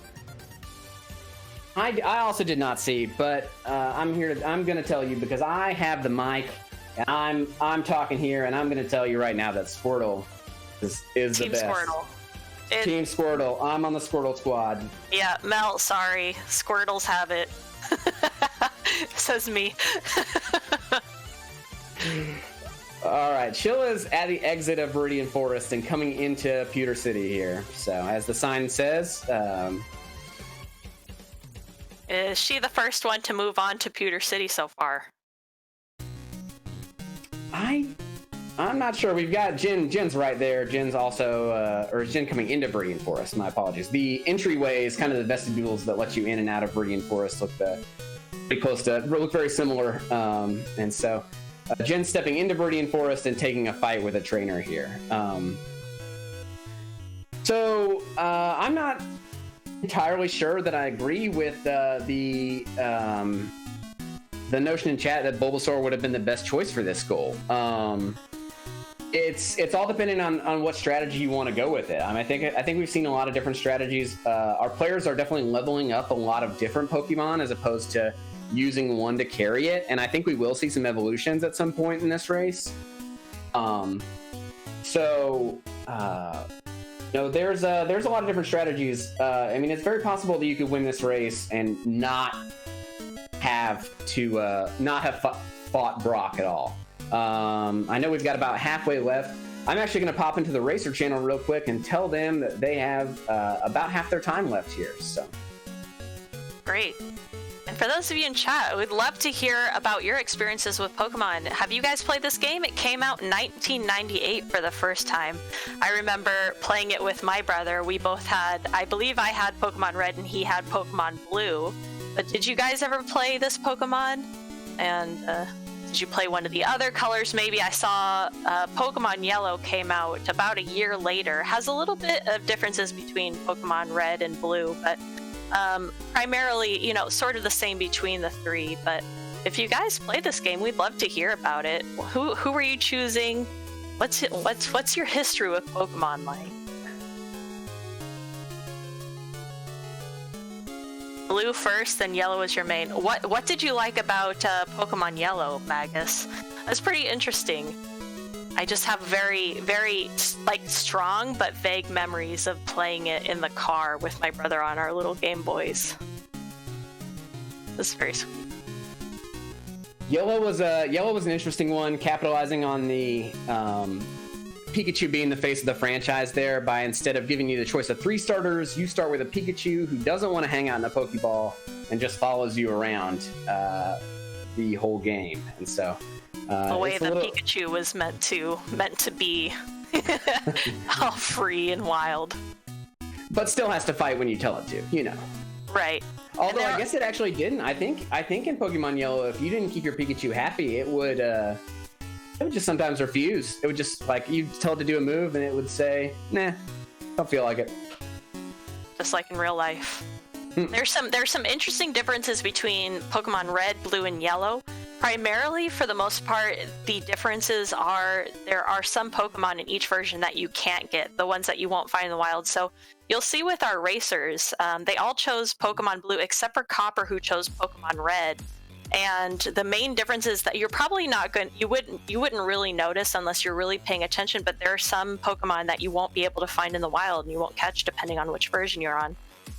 I also did not see, but I'm going to tell you because I have the mic and I'm talking here, and I'm going to tell you right now that Squirtle is the best. Squirtle. Team Squirtle. I'm on the Squirtle squad. Yeah, Mel, sorry. Squirtles have it. Says me. All right, Chill is at the exit of Viridian Forest and coming into Pewter City here. So, as the sign says, is she the first one to move on to Pewter City so far? I'm not sure. We've got Jen. Jen's right there. Jen's also, or is Jen coming into Viridian Forest? My apologies. The entryway is kind of the vestibules that let you in and out of Viridian Forest. Look very similar, and so. Jen stepping into Viridian Forest and taking a fight with a trainer here. So I'm not entirely sure that I agree with the notion in chat that Bulbasaur would have been the best choice for this goal. It's all dependent on what strategy you want to go with it. I mean, I think we've seen a lot of different strategies. Our players are definitely leveling up a lot of different Pokemon as opposed to using one to carry it, and I think we will see some evolutions at some point in this race. There's a lot of different strategies. I mean, it's very possible that you could win this race and not have fought Brock at all. I know we've got about halfway left. I'm actually going to pop into the Racer channel real quick and tell them that they have about half their time left here. So great. And for those of you in chat, we'd love to hear about your experiences with Pokemon. Have you guys played this game? It came out in 1998 for the first time. I remember playing it with my brother. We both had, I believe I had Pokemon Red and he had Pokemon Blue. But did you guys ever play this Pokemon? And did you play one of the other colors? Maybe I saw Pokemon Yellow came out about a year later. Has a little bit of differences between Pokemon Red and Blue, but primarily, sort of the same between the three. But if you guys play this game, we'd love to hear about it. Who were you choosing? What's your history with Pokemon like? Blue first, then Yellow is your main. What did you like about Pokemon Yellow, Magus? That's pretty interesting. I just have very, very strong but vague memories of playing it in the car with my brother on our little Game Boys. That's very sweet. Yellow was an interesting one, capitalizing on the Pikachu being the face of the franchise there by, instead of giving you the choice of 3 starters, you start with a Pikachu who doesn't want to hang out in a Pokeball and just follows you around the whole game. And so the way the Pikachu was meant to be all free and wild, but still has to fight when you tell it to, right. Although I guess it actually didn't. I think in Pokemon Yellow, if you didn't keep your Pikachu happy, it would just sometimes refuse. It would just, you'd tell it to do a move and it would say, nah, don't feel like it. Just like in real life. There's some interesting differences between Pokemon Red, Blue, and Yellow. Primarily, for the most part, the differences are there are some Pokemon in each version that you can't get, the ones that you won't find in the wild. So you'll see with our racers, they all chose Pokemon Blue except for Copper, who chose Pokemon Red. And the main difference is that you're probably not going, you wouldn't really notice unless you're really paying attention. But there are some Pokemon that you won't be able to find in the wild, and you won't catch depending on which version you're on.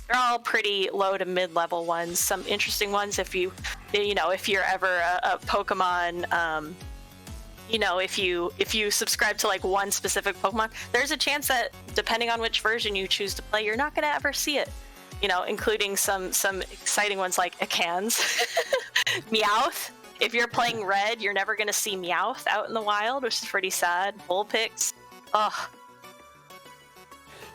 They're all pretty low to mid-level ones. Some interesting ones if you're ever a Pokemon, if you subscribe to like one specific Pokemon, there's a chance that depending on which version you choose to play, you're not going to ever see it. Including some exciting ones like Ekans, Meowth. If you're playing Red, you're never going to see Meowth out in the wild, which is pretty sad. Vulpix. Ugh.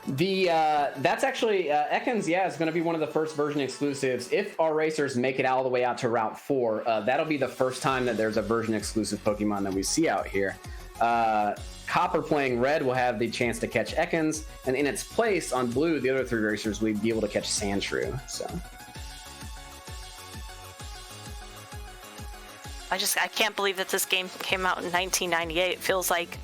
That's actually Ekans. Yeah, is going to be one of the first version exclusives. If our racers make it all the way out to Route 4, that'll be the first time that there's a version exclusive Pokemon that we see out here. Copper playing Red will have the chance to catch Ekans, and in its place on Blue, the other 3 racers we'd be able to catch Sandshrew. So I can't believe that this game came out in 1998. It feels like,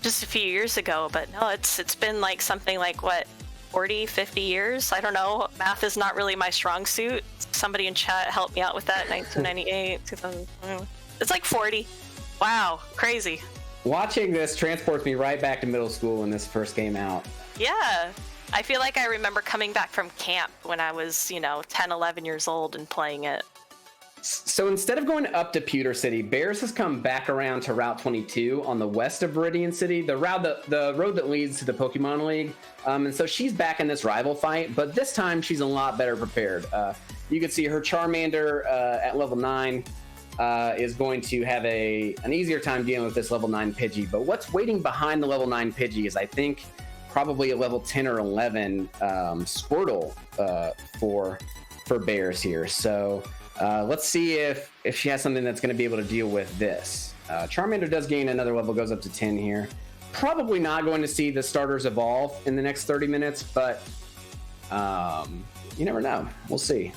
just a few years ago, but no, it's been like something like what, 40, 50 years? I don't know. Math is not really my strong suit. Somebody in chat help me out with that. 1998, 2000. It's like 40. Wow, crazy. Watching this transports me right back to middle school when this first came out. Yeah. I feel like I remember coming back from camp when I was, 10, 11 years old and playing it. So instead of going up to Pewter City, Bears has come back around to Route 22 on the west of Viridian City, the road that leads to the Pokemon League. And so she's back in this rival fight, but this time she's a lot better prepared. You can see her Charmander at level 9 is going to have an easier time dealing with this level 9 Pidgey. But what's waiting behind the level 9 Pidgey is, I think, probably a level 10 or 11 Squirtle for Bears here. So let's see if she has something that's going to be able to deal with this. Charmander does gain another level, goes up to 10 here. Probably not going to see the starters evolve in the next 30 minutes, but you never know. We'll see.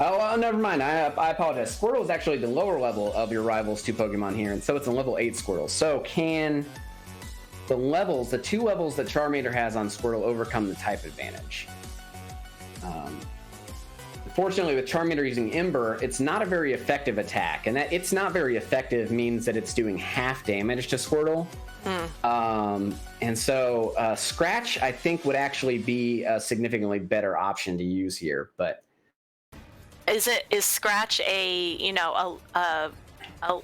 Oh, never mind. I apologize. Squirtle is actually the lower level of your rivals 2 Pokemon here, and so it's a level 8 Squirtle. So can the 2 levels that Charmander has on Squirtle overcome the type advantage? Unfortunately, with Charmander using Ember, it's not a very effective attack, and that it's not very effective means that it's doing half damage to Squirtle. And so Scratch, I think, would actually be a significantly better option to use here, but is Scratch a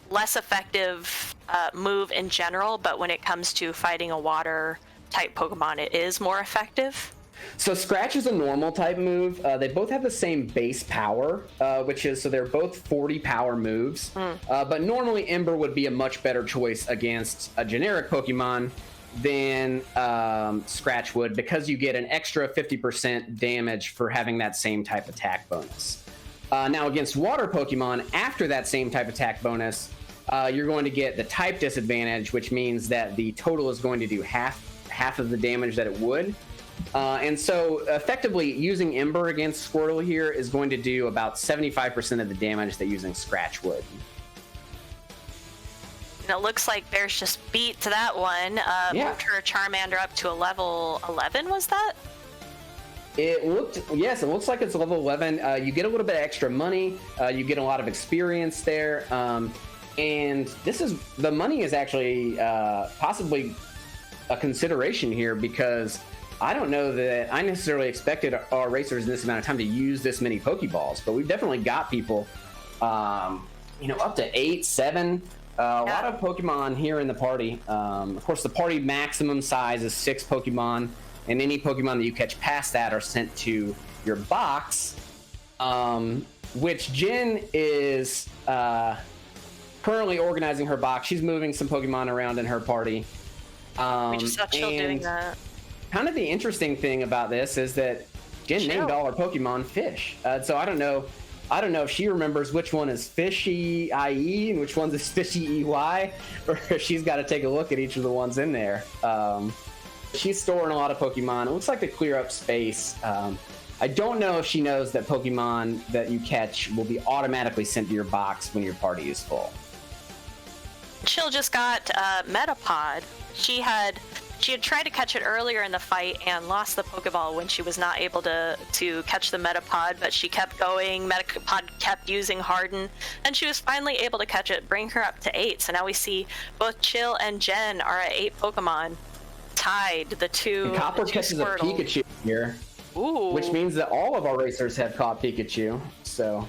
less effective move in general, but when it comes to fighting a water type Pokemon, it is more effective? So Scratch is a normal type move. They both have the same base power, so they're both 40 power moves. But normally Ember would be a much better choice against a generic Pokemon than Scratch would, because you get an extra 50% damage for having that same type attack bonus. Now against water Pokemon, after that same type attack bonus, you're going to get the type disadvantage, which means that the total is going to do half of the damage that it would. And so effectively using Ember against Squirtle here is going to do about 75% of the damage that using Scratch would. And it looks like Bears just beat to that one. Moved her Charmander up to a level 11, was that? It looks like it's level 11. You get a little bit of extra money. You get a lot of experience there. And the money is actually possibly a consideration here, because I don't know that I necessarily expected our racers in this amount of time to use this many Pokeballs, but we've definitely got people, up to 8, 7. A lot of Pokemon here in the party. Of course, the party maximum size is 6 Pokemon, and any Pokemon that you catch past that are sent to your box, which Jen is currently organizing her box. She's moving some Pokemon around in her party. We just saw Chill doing that. Kind of the interesting thing about this is that Jen named all her Pokemon fish. So I don't know if she remembers which one is Fishy IE and which one's is Fishy EY, or if she's got to take a look at each of the ones in there. She's storing a lot of Pokemon. It looks like to clear up space. I don't know if she knows that Pokemon that you catch will be automatically sent to your box when your party is full. Chill just got Metapod. She had tried to catch it earlier in the fight and lost the Pokeball when she was not able to catch the Metapod, but she kept going. Metapod kept using Harden, and she was finally able to catch it, bring her up to 8. So now we see both Chill and Jen are at 8 Pokemon, tied. The two. And Copper catches a Pikachu here. Ooh. Which means that all of our racers have caught Pikachu, so...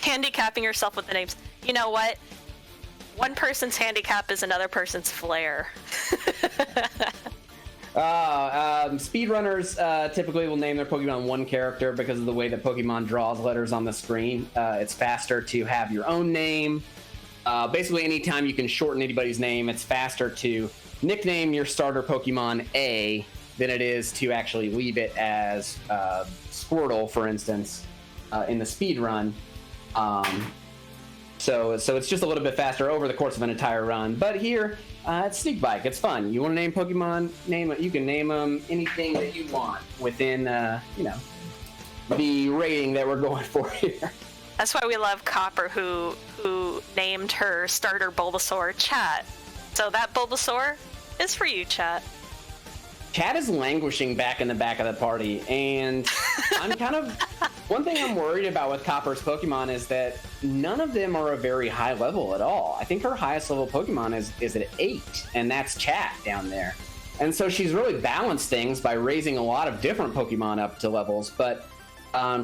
Handicapping yourself with the names. You know what? One person's handicap is another person's flair. Speedrunners typically will name their Pokemon one character because of the way that Pokemon draws letters on the screen. It's faster to have your own name. Basically, anytime you can shorten anybody's name, it's faster to nickname your starter Pokemon A than it is to actually leave it as Squirtle, for instance, in the speed run. So it's just a little bit faster over the course of an entire run. But here, it's Sneakbike. It's fun. You want to name Pokemon, name it. You can name them anything that you want within, the rating that we're going for here. That's why we love Copper, who named her starter Bulbasaur Chat. So that Bulbasaur is for you, Chat. Chat is languishing back in the back of the party, and I'm one thing I'm worried about with Copper's Pokemon is that none of them are a very high level at all. I think her highest level Pokemon is at 8, and that's Chat down there. And so she's really balanced things by raising a lot of different Pokemon up to levels, but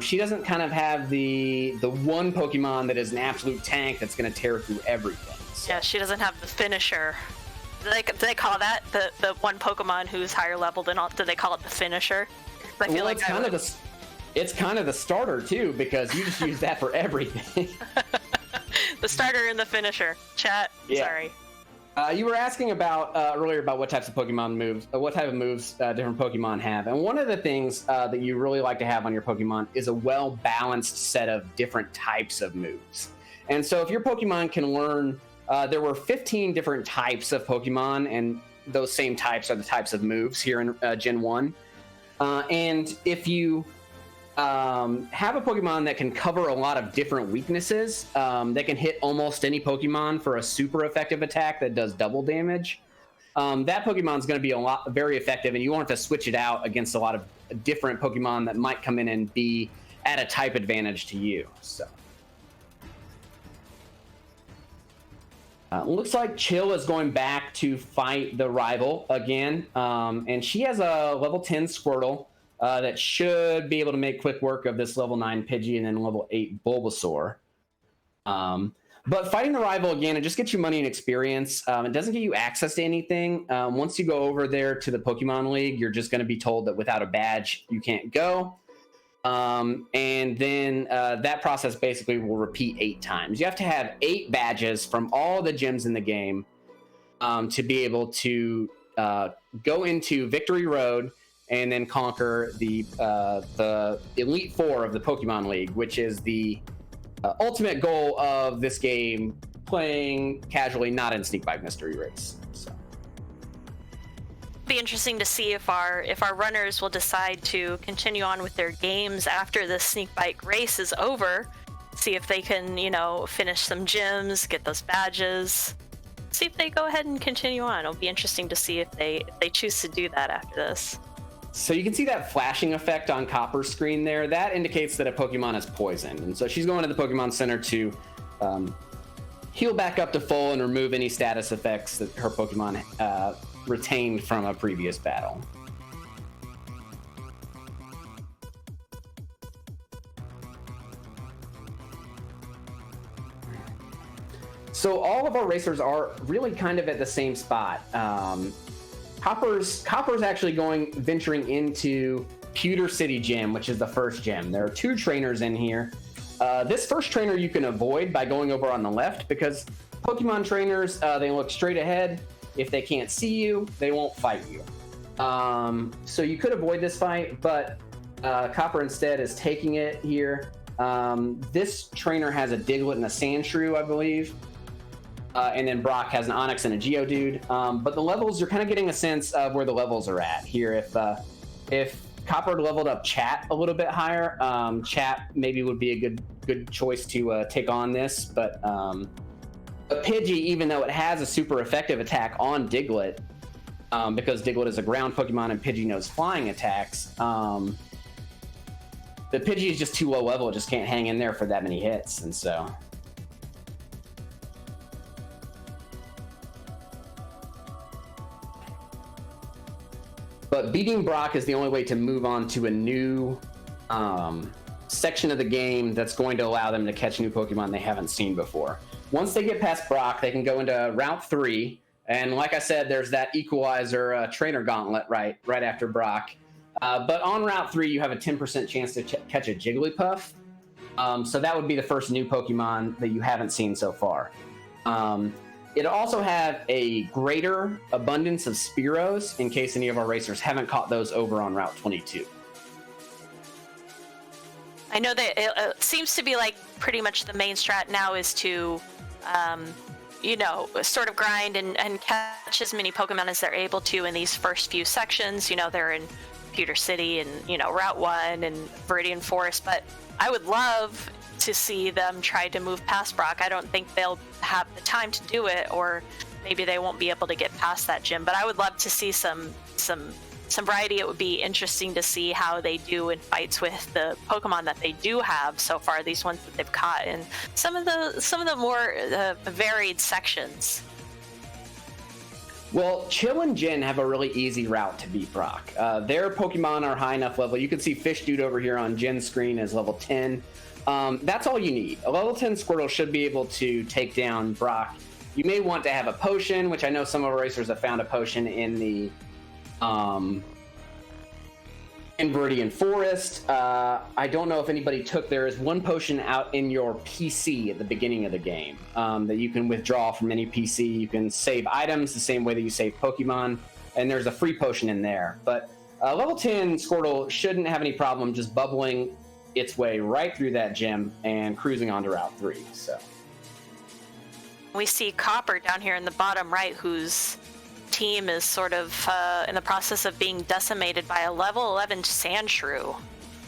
she doesn't kind of have the one Pokemon that is an absolute tank that's going to tear through everything. So. Yeah, she doesn't have the finisher. Do they call that the one Pokemon who's higher level than all? Do they call it the finisher? I feel like it's kind of the starter too, because you just use that for everything. The starter and the finisher. Chat. Yeah. Sorry. You were asking about earlier about what types of Pokemon moves, what type of moves different Pokemon have, and one of the things that you really like to have on your Pokemon is a well-balanced set of different types of moves. And so if your Pokemon can learn. There were 15 different types of Pokemon, and those same types are the types of moves here in Gen 1. And if you have a Pokemon that can cover a lot of different weaknesses, that can hit almost any Pokemon for a super effective attack that does double damage, that Pokemon is going to be very effective, and you won't have to switch it out against a lot of different Pokemon that might come in and be at a type advantage to you. So. Looks like Chill is going back to fight the rival again, and she has a level 10 Squirtle that should be able to make quick work of this level 9 Pidgey and then level 8 Bulbasaur. But fighting the rival again, it just gets you money and experience. It doesn't get you access to anything. Once you go over there to the Pokemon League, you're just going to be told that without a badge, you can't go. And then that process basically will repeat 8 times. You have to have 8 badges from all the gyms in the game to be able to go into Victory Road and then conquer the Elite Four of the Pokemon League, which is the ultimate goal of this game, playing casually, not in Sneakbike Mystery Race. So. Be interesting to see if our runners will decide to continue on with their games after the Sneakbike race is over. See if they can, finish some gyms, get those badges. See if they go ahead and continue on. It'll be interesting to see if they choose to do that after this. So you can see that flashing effect on Copper's screen there. That indicates that a Pokemon is poisoned. And so she's going to the Pokemon Center to heal back up to full and remove any status effects that her Pokemon retained from a previous battle. So all of our racers are really kind of at the same spot. Copper's actually venturing into Pewter City Gym, which is the first gym. There are 2 trainers in here. This first trainer you can avoid by going over on the left, because Pokemon trainers, they look straight ahead. If they can't see you, they won't fight you. So you could avoid this fight, but Copper instead is taking it here. This trainer has a Diglett and a Sandshrew, I believe. And then Brock has an Onix and a Geodude. But the levels, you're kind of getting a sense of where the levels are at here. If Copper leveled up Chat a little bit higher, Chat maybe would be a good choice to take on this. But Pidgey, even though it has a super effective attack on Diglett, because Diglett is a ground Pokemon and Pidgey knows flying attacks, the Pidgey is just too low level. It just can't hang in there for that many hits, and so. But beating Brock is the only way to move on to a new section of the game that's going to allow them to catch new Pokemon they haven't seen before. Once they get past Brock, they can go into Route 3. And like I said, there's that Equalizer Trainer Gauntlet right after Brock. But on Route 3, you have a 10% chance to catch a Jigglypuff. So that would be the first new Pokemon that you haven't seen so far. It'll also have a greater abundance of Spearows in case any of our racers haven't caught those over on Route 22. I know that it seems to be like pretty much the main strat now is to, sort of grind and catch as many Pokemon as they're able to in these first few sections. They're in Pewter City and, Route 1 and Viridian Forest, but I would love to see them try to move past Brock. I don't think they'll have the time to do it, or maybe they won't be able to get past that gym, but I would love to see some variety. It would be interesting to see how they do in fights with the Pokemon that they do have so far, these ones that they've caught in some of the more varied sections. Well, Chill and Jin have a really easy route to beat Brock. Their Pokemon are high enough level. You can see Fish Dude over here on Jin's screen is level 10. That's all you need. A level 10 Squirtle should be able to take down Brock. You may want to have a potion, which I know some of our racers have found a potion in the in Viridian Forest. I don't know if anybody took. There is one potion out in your PC at the beginning of the game that you can withdraw from any PC. You can save items the same way that you save Pokemon, and there's a free potion in there. But level 10 Squirtle shouldn't have any problem just bubbling its way right through that gym and cruising onto Route 3. So we see Copper down here in the bottom right, whose team is sort of in the process of being decimated by a level 11 Sandshrew.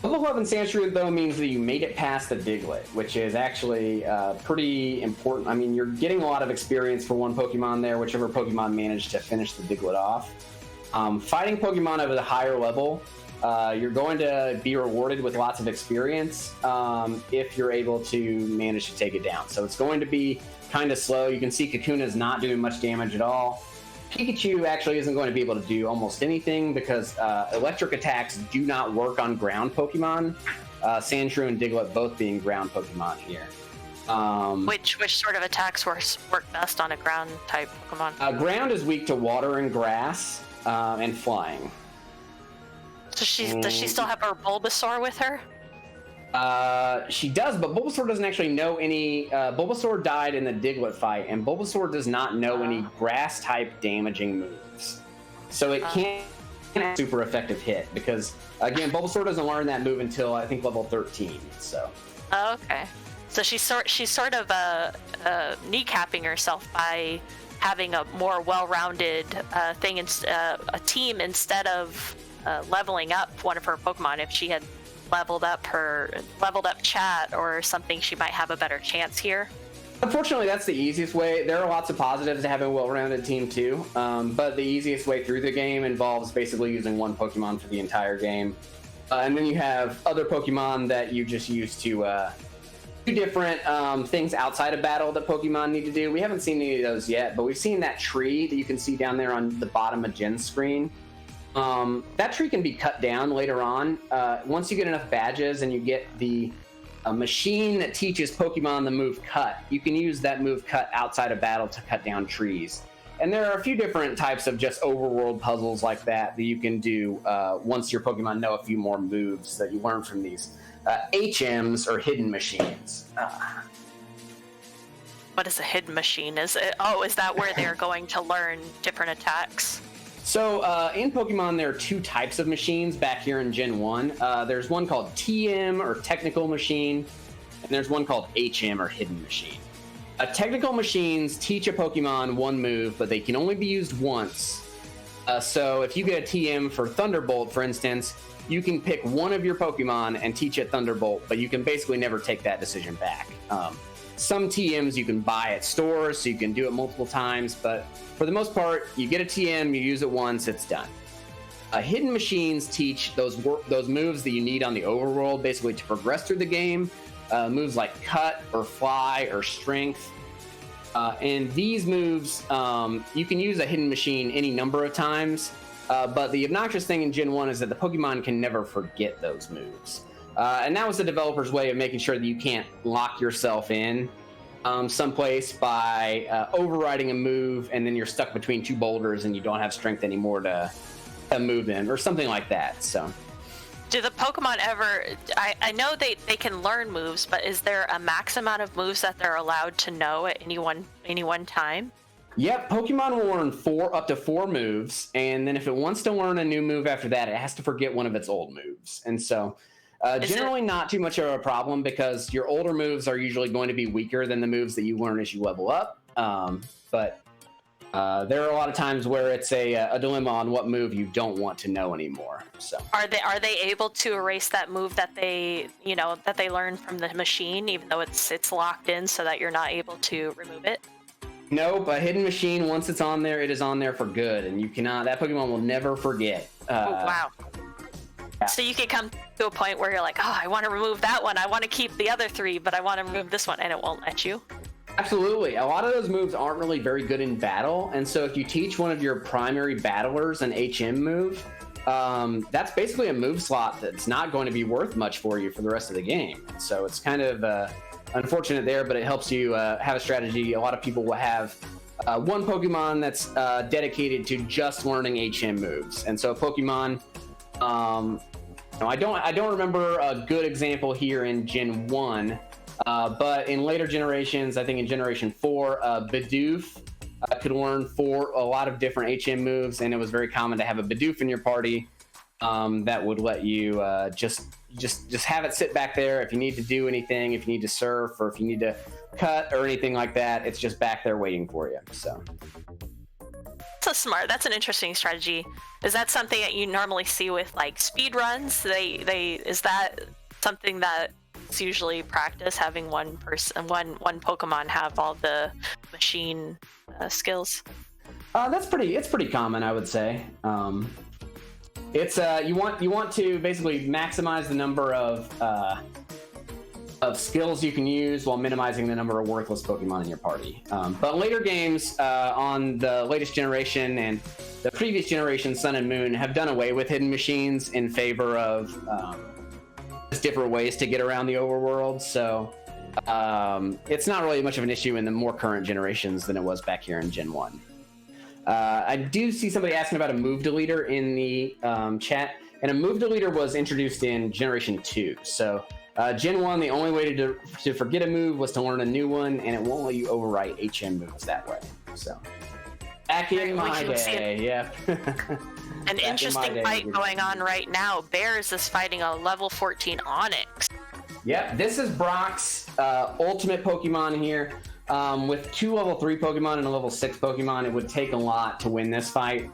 Level 11 Sandshrew, though, means that you made it past the Diglett, which is actually pretty important. I mean, you're getting a lot of experience for one Pokemon there, whichever Pokemon managed to finish the Diglett off. Fighting Pokemon of the higher level, you're going to be rewarded with lots of experience if you're able to manage to take it down. So it's going to be kind of slow. You can see Kakuna's not doing much damage at all. Pikachu actually isn't going to be able to do almost anything because electric attacks do not work on ground Pokemon. Sandshrew and Diglett both being ground Pokemon here. Which sort of attacks work best on a ground type Pokemon? Ground is weak to water and grass and flying. So does she still have her Bulbasaur with her? She does, but Bulbasaur doesn't actually know any. Bulbasaur died in the Diglett fight, and Bulbasaur does not know any grass-type damaging moves. So it can't have a super effective hit because, again, Bulbasaur doesn't learn that move until I think level 13. So. Okay. So she's sort of kneecapping herself by having a more well-rounded thing, a team instead of leveling up one of her Pokemon. If she had leveled up Chat or something, she might have a better chance here. Unfortunately, that's the easiest way. There are lots of positives to having a well-rounded team too, but the easiest way through the game involves basically using one Pokemon for the entire game. And then you have other Pokemon that you just use to do different things outside of battle that Pokemon need to do. We haven't seen any of those yet, but we've seen that tree that you can see down there on the bottom of Jen's screen. That tree can be cut down later on. Once you get enough badges and you get the machine that teaches Pokemon the move Cut, you can use that move Cut outside of battle to cut down trees. And there are a few different types of just overworld puzzles like that you can do once your Pokemon know a few more moves that you learn from these HMs or hidden machines. What is a hidden machine? Is that where they're going to learn different attacks? So in Pokemon, there are two types of machines back here in Gen 1. There's one called TM or Technical Machine, and there's one called HM or Hidden Machine. Technical machines teach a Pokemon one move, but they can only be used once. So if you get a TM for Thunderbolt, for instance, you can pick one of your Pokemon and teach it Thunderbolt, but you can basically never take that decision back. Some TMs you can buy at stores, so you can do it multiple times, but for the most part, you get a TM, you use it once, it's done. Hidden machines teach those moves that you need on the overworld, basically to progress through the game. Moves like Cut or Fly or Strength. And these moves, you can use a hidden machine any number of times, but the obnoxious thing in Gen 1 is that the Pokemon can never forget those moves. And that was the developer's way of making sure that you can't lock yourself in someplace by overriding a move, and then you're stuck between two boulders and you don't have strength anymore to move in, or something like that. So do the Pokemon ever, I know they can learn moves, but is there a max amount of moves that they're allowed to know at any one time? Yep, Pokemon will learn up to four moves, and then if it wants to learn a new move after that, it has to forget one of its old moves. And so generally not too much of a problem, because your older moves are usually going to be weaker than the moves that you learn as you level up. But there are a lot of times where it's a dilemma on what move you don't want to know anymore. So are they able to erase that move that they learned from the machine, even though it's locked in, so that you're not able to remove it? Nope, a hidden machine, once it's on there, it is on there for good, and you cannot. That Pokemon will never forget. Oh wow! Yeah. So you can come to a point where you're like, oh, I want to remove that one. I want to keep the other three, but I want to remove this one, and it won't let you. Absolutely. A lot of those moves aren't really very good in battle, and so if you teach one of your primary battlers an HM move, that's basically a move slot that's not going to be worth much for you for the rest of the game. So it's kind of unfortunate there, but it helps you have a strategy. A lot of people will have one Pokemon that's dedicated to just learning HM moves, and so a Pokemon. I don't remember a good example here in Gen 1. But in later generations, I think in Generation 4, Bidoof could learn a lot of different HM moves, and it was very common to have a Bidoof in your party that would let you just have it sit back there. If you need to do anything, if you need to surf, or if you need to cut or anything like that, it's just back there waiting for you. So that's an interesting strategy. Is that something that you normally see with like speed runs? Is that something that it's usually practice, having one Pokemon have all the machine skills? It's pretty common, I would say. It's you want to basically maximize the number of skills you can use while minimizing the number of worthless Pokemon in your party. But later games on the latest generation and the previous generation, Sun and Moon, have done away with hidden machines in favor of different ways to get around the overworld. So it's not really much of an issue in the more current generations than it was back here in Gen 1. I do see somebody asking about a move deleter in the chat, and a move deleter was introduced in Generation 2. So Gen 1, the only way to forget a move was to learn a new one, and it won't let you overwrite HM moves that way. So back in my day, yeah. An interesting fight going on right now. Bears is fighting a level 14 Onix. Yep, this is Brock's ultimate Pokemon here. With two level 3 Pokemon and a level 6 Pokemon, it would take a lot to win this fight.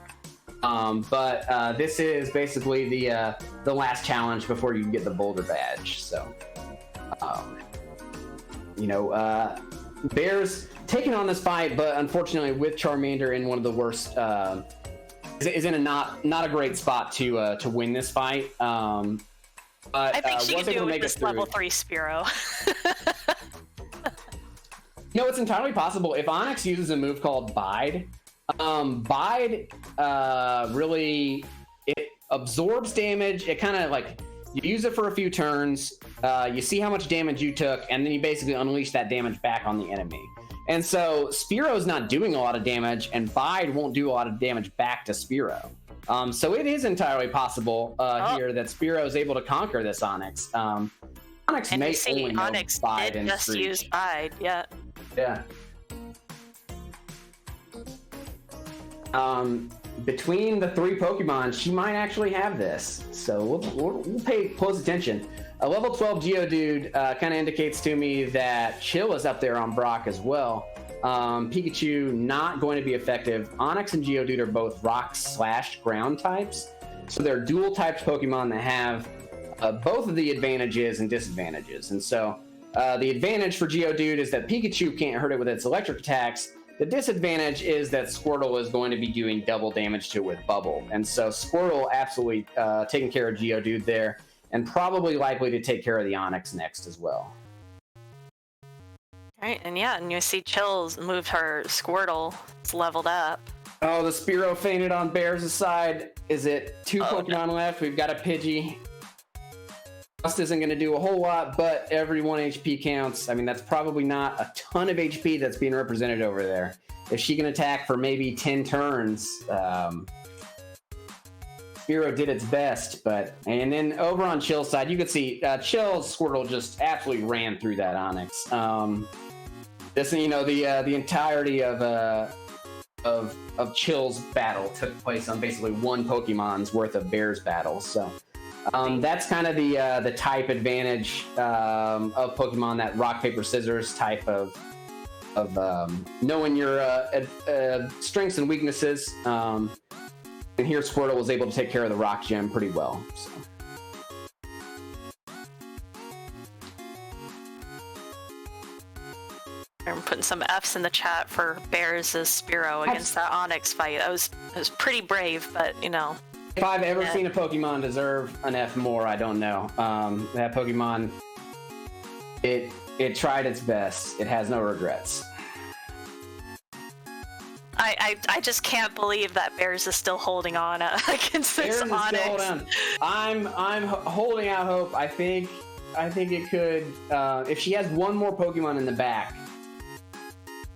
But this is basically the last challenge before you can get the Boulder Badge. So, Bears taking on this fight, but unfortunately with Charmander in one of the worst, is in a not a great spot to win this fight. But I think she can do it with this level 3 Spearow. It's entirely possible. If Onix uses a move called Bide, really, it absorbs damage. It kind of like, you use it for a few turns, you see how much damage you took, and then you basically unleash that damage back on the enemy. And so Spearow's not doing a lot of damage, and Bide won't do a lot of damage back to Spearow. So it is entirely possible here that Spearow is able to conquer this Onix. Onix may only know Bide and just use Bide, yeah. Yeah. Between the 3 Pokemon, she might actually have this. So we'll pay close attention. A level 12 Geodude kind of indicates to me that Chill is up there on Brock as well. Pikachu not going to be effective. Onix and Geodude are both rock/ground types, so they're dual typed Pokemon that have both of the advantages and disadvantages. And so the advantage for Geodude is that Pikachu can't hurt it with its electric attacks. The disadvantage is that Squirtle is going to be doing double damage to it with Bubble. And so Squirtle absolutely taking care of Geodude there, and probably likely to take care of the Onix next as well. Right, and you see Chills moved her Squirtle. It's leveled up. Oh, the Spearow fainted on Bears' side. Is it 2 Pokemon left? We've got a Pidgey. Rust isn't going to do a whole lot, but every 1 HP counts. I mean, that's probably not a ton of HP that's being represented over there. If she can attack for maybe 10 turns, Spearow did its best. And then over on Chill's side, you could see Chill's Squirtle just absolutely ran through that Onix. The entirety of Chill's battle took place on basically 1 Pokemon's worth of Bears battles. So that's kind of the type advantage of Pokemon, that rock paper scissors type of knowing your strengths and weaknesses. And here Squirtle was able to take care of the Rock Gem pretty well. So. I'm putting some F's in the chat for Bears' Spearow against that Onix fight. It was pretty brave, but If I've ever seen a Pokemon deserve an F more, I don't know. That Pokemon, it tried its best. It has no regrets. I just can't believe that Bears is still holding on against this Onix. I'm holding out hope. I think it could. If she has one more Pokemon in the back.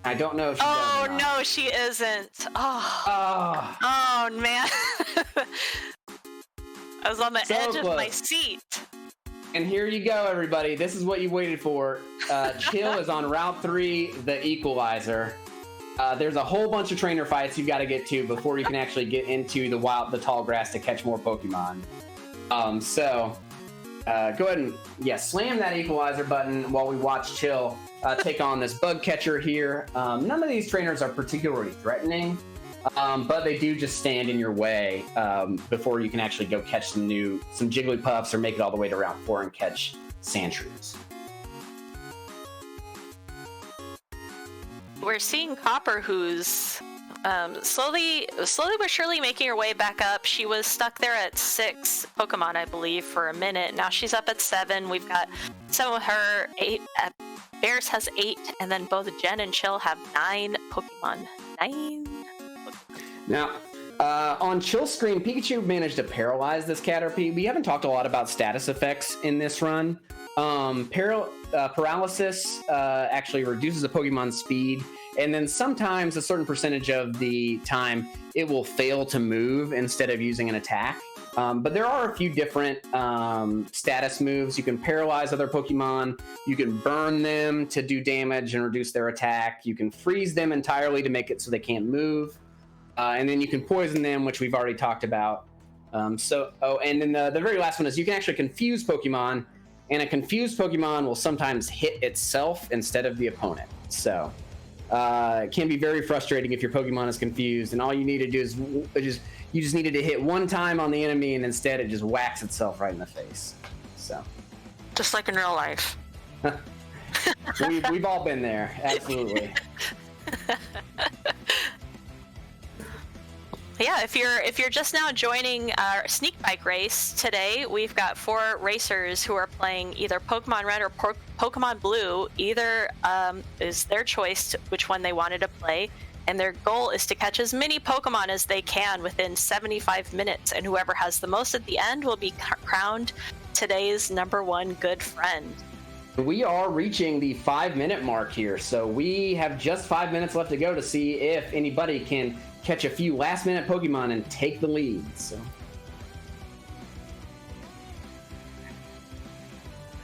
I don't know if she does. Oh, no, she isn't. Oh man. I was on the edge of my seat. And here you go, everybody. This is what you waited for. Chill is on Route 3, the Equalizer. There's a whole bunch of trainer fights you've got to get to before you can actually get into the tall grass to catch more Pokemon. Go ahead and slam that Equalizer button while we watch Chill take on this bug catcher here. None of these trainers are particularly threatening, but they do just stand in your way before you can actually go catch some Jigglypuffs or make it all the way to round 4 and catch Sandshrews. We're seeing Copper, who's slowly but surely making her way back up. She was stuck there at 6 Pokemon, I believe, for a minute. Now she's up at 7. We've got 7 with her. 8. Bears has 8, and then both Jen and Chill have 9 Pokemon. 9 Pokemon. Now, on Chill's screen, Pikachu managed to paralyze this Caterpie. We haven't talked a lot about status effects in this run. Paralysis actually reduces a Pokemon's speed, and then sometimes a certain percentage of the time it will fail to move instead of using an attack. But there are a few different status moves. You can paralyze other Pokemon, you can burn them to do damage and reduce their attack, you can freeze them entirely to make it so they can't move, and then you can poison them, which we've already talked about. And then the very last one is you can actually confuse Pokemon, and a confused Pokemon will sometimes hit itself instead of the opponent. So it can be very frustrating if your Pokemon is confused, and all you need to do is you just needed to hit one time on the enemy, and instead it just whacks itself right in the face. So, just like in real life. We've all been there, absolutely. Yeah, if you're just now joining our Sneakbike race today, we've got 4 racers who are playing either Pokemon Red or Pokemon Blue. Either is their choice which one they wanted to play, and their goal is to catch as many Pokemon as they can within 75 minutes, and whoever has the most at the end will be crowned today's #1 good friend. We are reaching the 5-minute mark here, so we have just 5 minutes left to go to see if anybody can catch a few last-minute Pokemon and take the lead.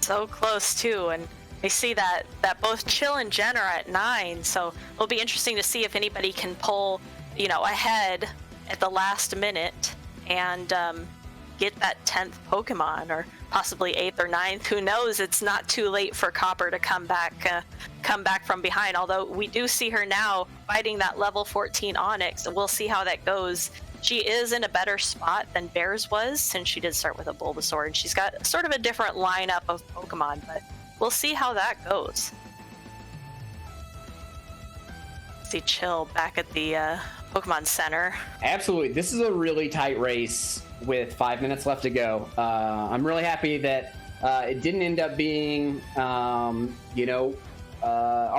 So close too, and I see that both Chill and Jen are at 9, so it'll be interesting to see if anybody can pull, ahead at the last minute and get that 10th Pokemon, or possibly 8th or 9th. Who knows? It's not too late for Copper to come back from behind. Although we do see her now fighting that level 14 Onix, and we'll see how that goes. She is in a better spot than Bears was, since she did start with a Bulbasaur, and she's got sort of a different lineup of Pokemon, but we'll see how that goes. See Chill back at the Pokemon Center. Absolutely. This is a really tight race with 5 minutes left to go. I'm really happy that it didn't end up being, our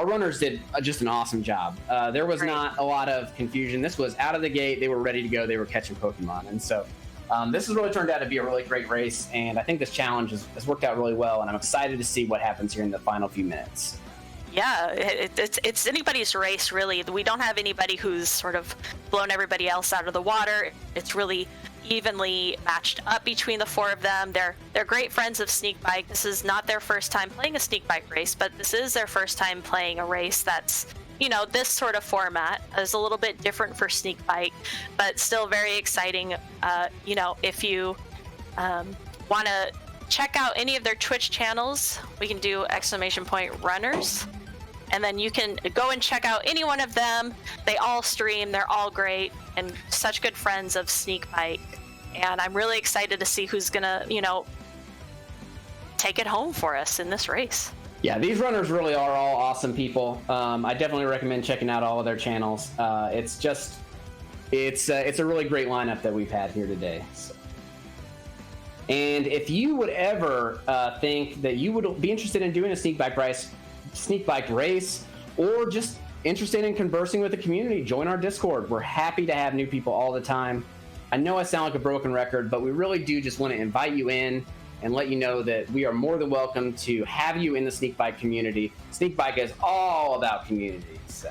runners did just an awesome job. There was not a lot of confusion. This was out of the gate. They were ready to go. They were catching Pokemon. And so this has really turned out to be a really great race. And I think this challenge has worked out really well. And I'm excited to see what happens here in the final few minutes. Yeah, it's anybody's race, really. We don't have anybody who's sort of blown everybody else out of the water. It's really evenly matched up between the four of them. They're great friends of Sneakbike. This is not their first time playing a Sneakbike race, but this is their first time playing a race that's, this sort of format. Is a little bit different for Sneakbike, but still very exciting. If you want to check out any of their Twitch channels, we can do !runners. And then you can go and check out any one of them. They all stream. They're all great and such good friends of Sneakbike. And I'm really excited to see who's going to, take it home for us in this race. Yeah, these runners really are all awesome people. I definitely recommend checking out all of their channels. It's a really great lineup that we've had here today. So. And if you would ever think that you would be interested in doing a Sneakbike race, or just interested in conversing with the community, join our Discord. We're happy to have new people all the time. I know I sound like a broken record, but we really do just want to invite you in and let you know that we are more than welcome to have you in the Sneakbike community. Sneakbike is all about community, so.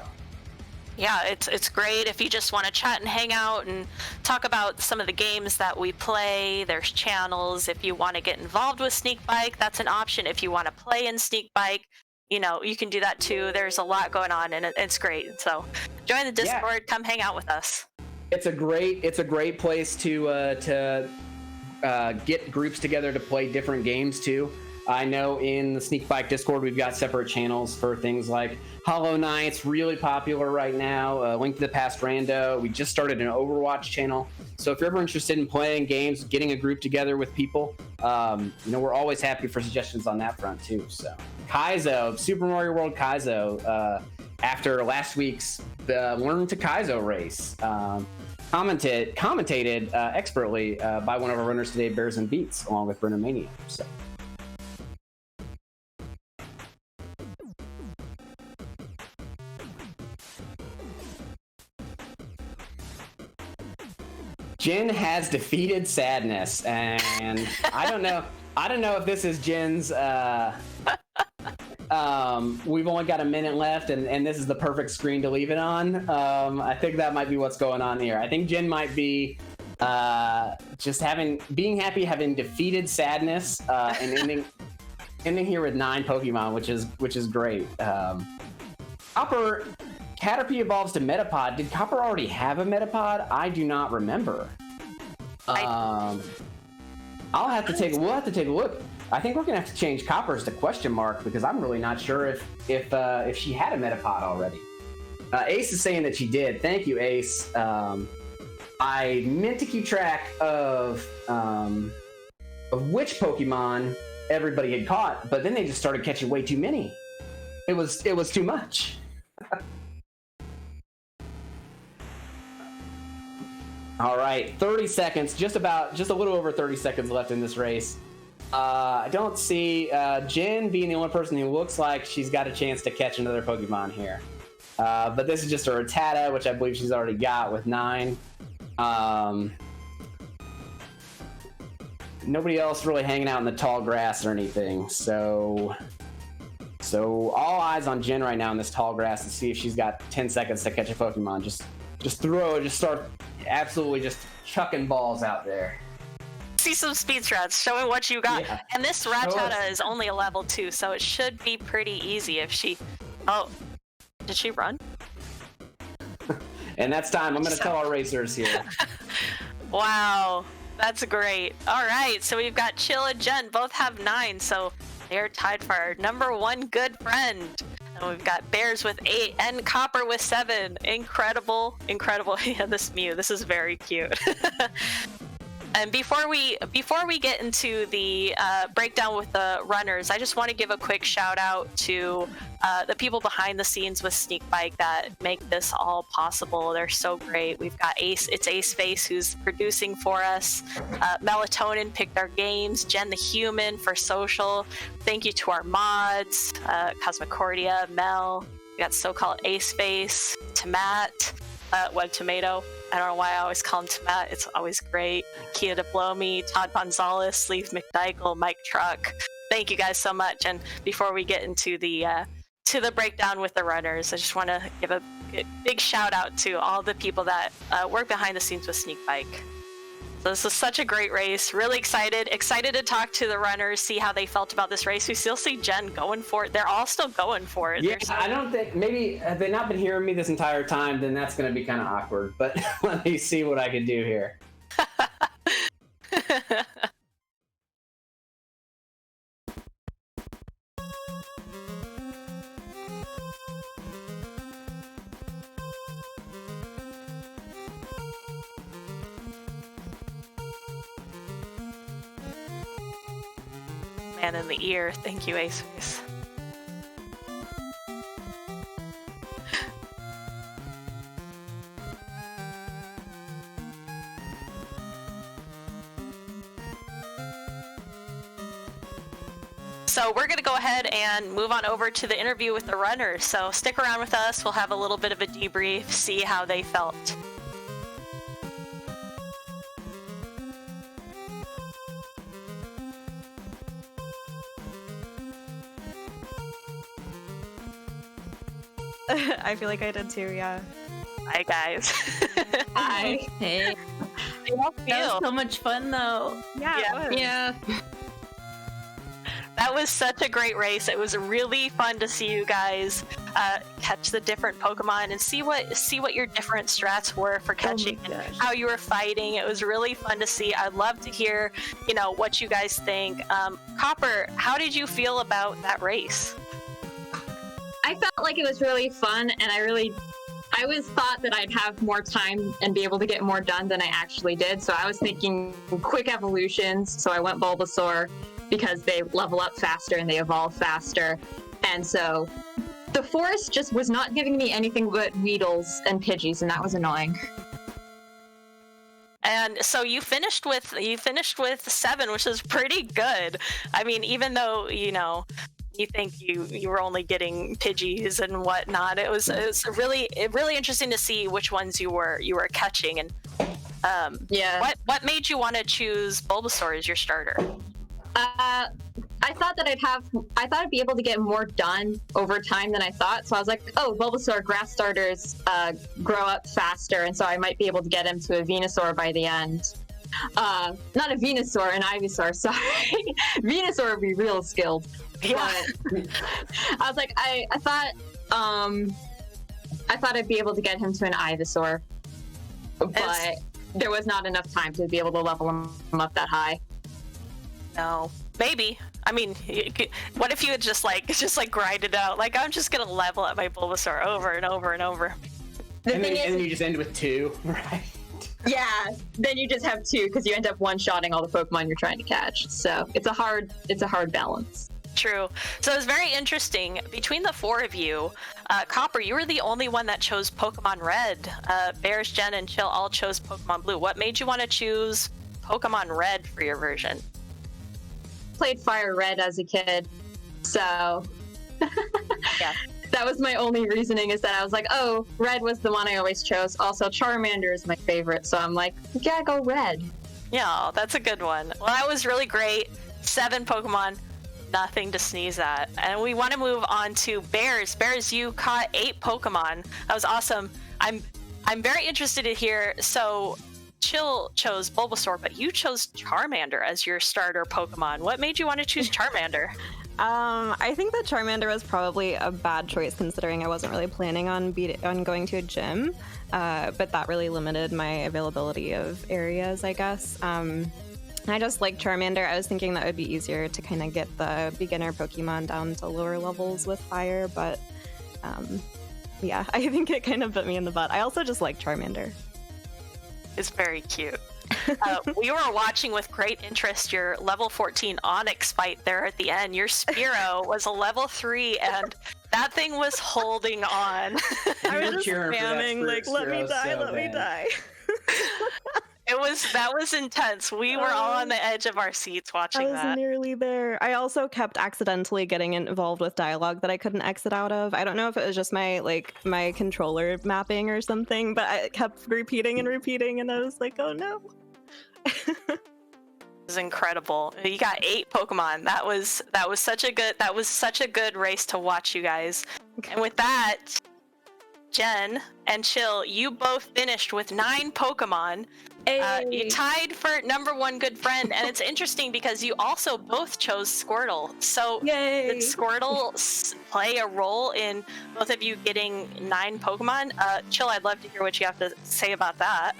Yeah, it's great if you just want to chat and hang out and talk about some of the games that we play. There's channels. If you want to get involved with Sneakbike, that's an option. If you want to play in Sneakbike, you can do that too. There's a lot going on, and it's great. So join the Discord, come hang out with us. It's a great place to get groups together to play different games too. I know in the Sneakbike Discord, we've got separate channels for things like Hollow Knight's really popular right now. Link to the Past Rando. We just started an Overwatch channel. So if you're ever interested in playing games, getting a group together with people, we're always happy for suggestions on that front too. So Kaizo, Super Mario World Kaizo, after last week's Learn to Kaizo race, commentated expertly by one of our runners today, Bears and Beats, along with Brennan Mania. So. Jen has defeated Sadness, and I don't know if this is Jen's. We've only got a minute left, and this is the perfect screen to leave it on. I think that might be what's going on here. I think Jen might be just being happy, having defeated Sadness, and ending here with 9 Pokemon, which is great. Copper. Caterpie evolves to Metapod. Did Copper already have a Metapod? I do not remember. We'll have to take a look. I think we're gonna have to change Copper's to question mark, because I'm really not sure if she had a Metapod already. Ace is saying that she did. Thank you, Ace. I meant to keep track of which Pokemon everybody had caught, but then they just started catching way too many. It was too much. All right, 30 seconds, just a little over 30 seconds left in this race. I don't see Jen being the only person who looks like she's got a chance to catch another Pokemon here. But this is just a Rattata, which I believe she's already got with 9. Nobody else really hanging out in the tall grass or anything. So all eyes on Jen right now in this tall grass to see if she's got 10 seconds to catch a Pokemon. Just start absolutely just chucking balls out there. See some speed strats, showing what you got. Yeah. And this Rattata is only a level 2, so it should be pretty easy if she... Oh, did she run? And that's time. I'm going to tell our racers here. Wow. That's great. All right, so we've got Chill and Jen both have 9, so they're tied for our number 1 good friend. And we've got Bears with 8 and Copper with 7. Incredible. Yeah, this Mew, this is very cute. And before we get into the breakdown with the runners, I just want to give a quick shout out to the people behind the scenes with Sneakbike that make this all possible. They're so great. We've got Ace Face who's producing for us. Melatonin picked our games. Jen the Human for social. Thank you to our mods, Cosmicordia, Mel. We got so-called Ace Face, Tomat, Web Tomato. I don't know why I always call him Tomat. It's always great. Kia Diplomi, Todd Gonzalez, Sleeve McDykel, Mike Truck. Thank you guys so much. And before we get into the breakdown with the runners, I just want to give a big shout out to all the people that work behind the scenes with Sneakbike. So this is such a great race. Really excited to talk to the runners, see how they felt about this race. We still see Jen going for it. They're all still going for it. Yeah, I don't think, maybe have they not been hearing me this entire time, then that's going to be kind of awkward. But let me see what I can do here. Man in the ear. Thank you, Ace. So we're going to go ahead and move on over to the interview with the runners. So stick around with us. We'll have a little bit of a debrief, see how they felt. I feel like I did too, yeah. Hi, guys. Hi. Hey. That was so much fun, though. Yeah. That was such a great race. It was really fun to see you guys catch the different Pokemon and see what your different strats were for catching and how you were fighting. It was really fun to see. I'd love to hear, what you guys think. Copper, how did you feel about that race? I felt like it was really fun, and I always thought that I'd have more time and be able to get more done than I actually did. So I was thinking quick evolutions. So I went Bulbasaur because they level up faster and they evolve faster. And so the forest just was not giving me anything but Weedles and Pidgeys, and that was annoying. And so you finished with 7, which is pretty good. I mean, even though, you think you were only getting Pidgeys and whatnot. It was really interesting to see which ones you were catching. And what made you want to choose Bulbasaur as your starter? I thought I'd be able to get more done over time than I thought. So I was like, oh, Bulbasaur grass starters grow up faster, and so I might be able to get him to a Venusaur by the end. Not a Venusaur, an Ivysaur, sorry. Venusaur would be real skilled. Yeah. But I was like, I thought I'd be able to get him to an Ivysaur, but there was not enough time to be able to level him up that high. No, maybe. I mean, what if you had just grind it out? Like, I'm just gonna level up my Bulbasaur over and over and over. And then you just end with 2, right? Yeah, then you just have 2 because you end up one-shotting all the Pokemon you're trying to catch. So it's a hard balance. True. So it's very interesting. Between the 4 of you, Copper, you were the only one that chose Pokemon Red. Bears, Jen, and Chill all chose Pokemon Blue. What made you want to choose Pokemon Red for your version? Played Fire Red as a kid, so yeah. That was my only reasoning, is that I was like, oh, Red was the one I always chose. Also, Charmander is my favorite, so I'm like, yeah, go Red. Yeah, that's a good one. Well, that was really great. 7 Pokemon. Nothing to sneeze at. And we want to move on to Bears. Bears, you caught 8 Pokemon. That was awesome. I'm very interested to hear. So Chill chose Bulbasaur, but you chose Charmander as your starter Pokemon. What made you want to choose Charmander? I think that Charmander was probably a bad choice considering I wasn't really planning on going to a gym, but that really limited my availability of areas, I guess. I just like Charmander. I was thinking that would be easier to kind of get the beginner Pokemon down to lower levels with fire, but yeah, I think it kind of bit me in the butt. I also just like Charmander. It's very cute. We were watching with great interest your level 14 Onyx fight there at the end. Your Spearow was a level 3, and that thing was holding on. I was just spamming, like, let me die, let me die. That was intense. We were all on the edge of our seats watching that. I was nearly there. I also kept accidentally getting involved with dialogue that I couldn't exit out of. I don't know if it was just my controller mapping or something, but I kept repeating, and I was like, oh no. It was incredible. You got 8 Pokemon. That was such a good race to watch, you guys. And with that, Jen and Chill, you both finished with 9 Pokemon. You tied for #1 good friend, and it's interesting because you also both chose Squirtle. So did Squirtle play a role in both of you getting 9 Pokemon? Chill, I'd love to hear what you have to say about that.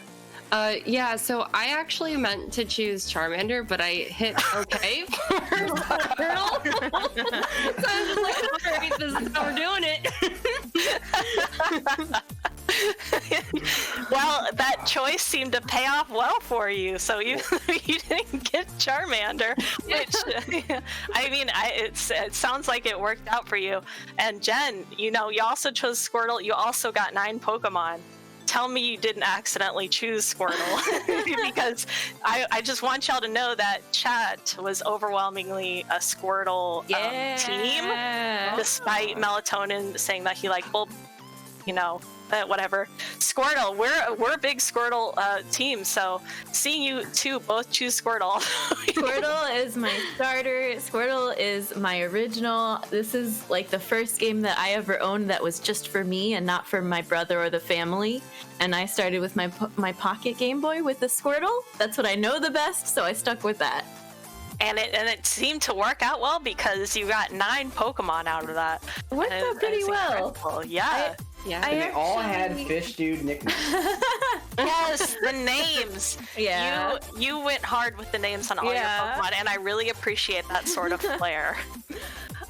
Yeah, so I actually meant to choose Charmander, but I hit OK for Squirtle. So I was like, all right, this is how we're doing it. Well, that choice seemed to pay off well for you. So you didn't get Charmander, which I mean, it sounds like it worked out for you. And Jen, you also chose Squirtle. You also got 9 Pokemon. Tell me you didn't accidentally choose Squirtle, because I just want y'all to know that chat was overwhelmingly a Squirtle team, despite Melatonin saying that he liked Bulb, whatever. Squirtle, we're a big Squirtle team, so seeing you two both choose Squirtle. Squirtle is my starter. Squirtle is my original. This is like the first game that I ever owned that was just for me and not for my brother or the family. And I started with my pocket Game Boy with the Squirtle. That's what I know the best, so I stuck with that. And it seemed to work out well because you got 9 Pokemon out of that. Worked out pretty well. Incredible. Yeah. Yeah, and they all had Fish Dude nicknames. Yes, the names. Yeah. You went hard with the names on all your Pokemon, and I really appreciate that sort of flair.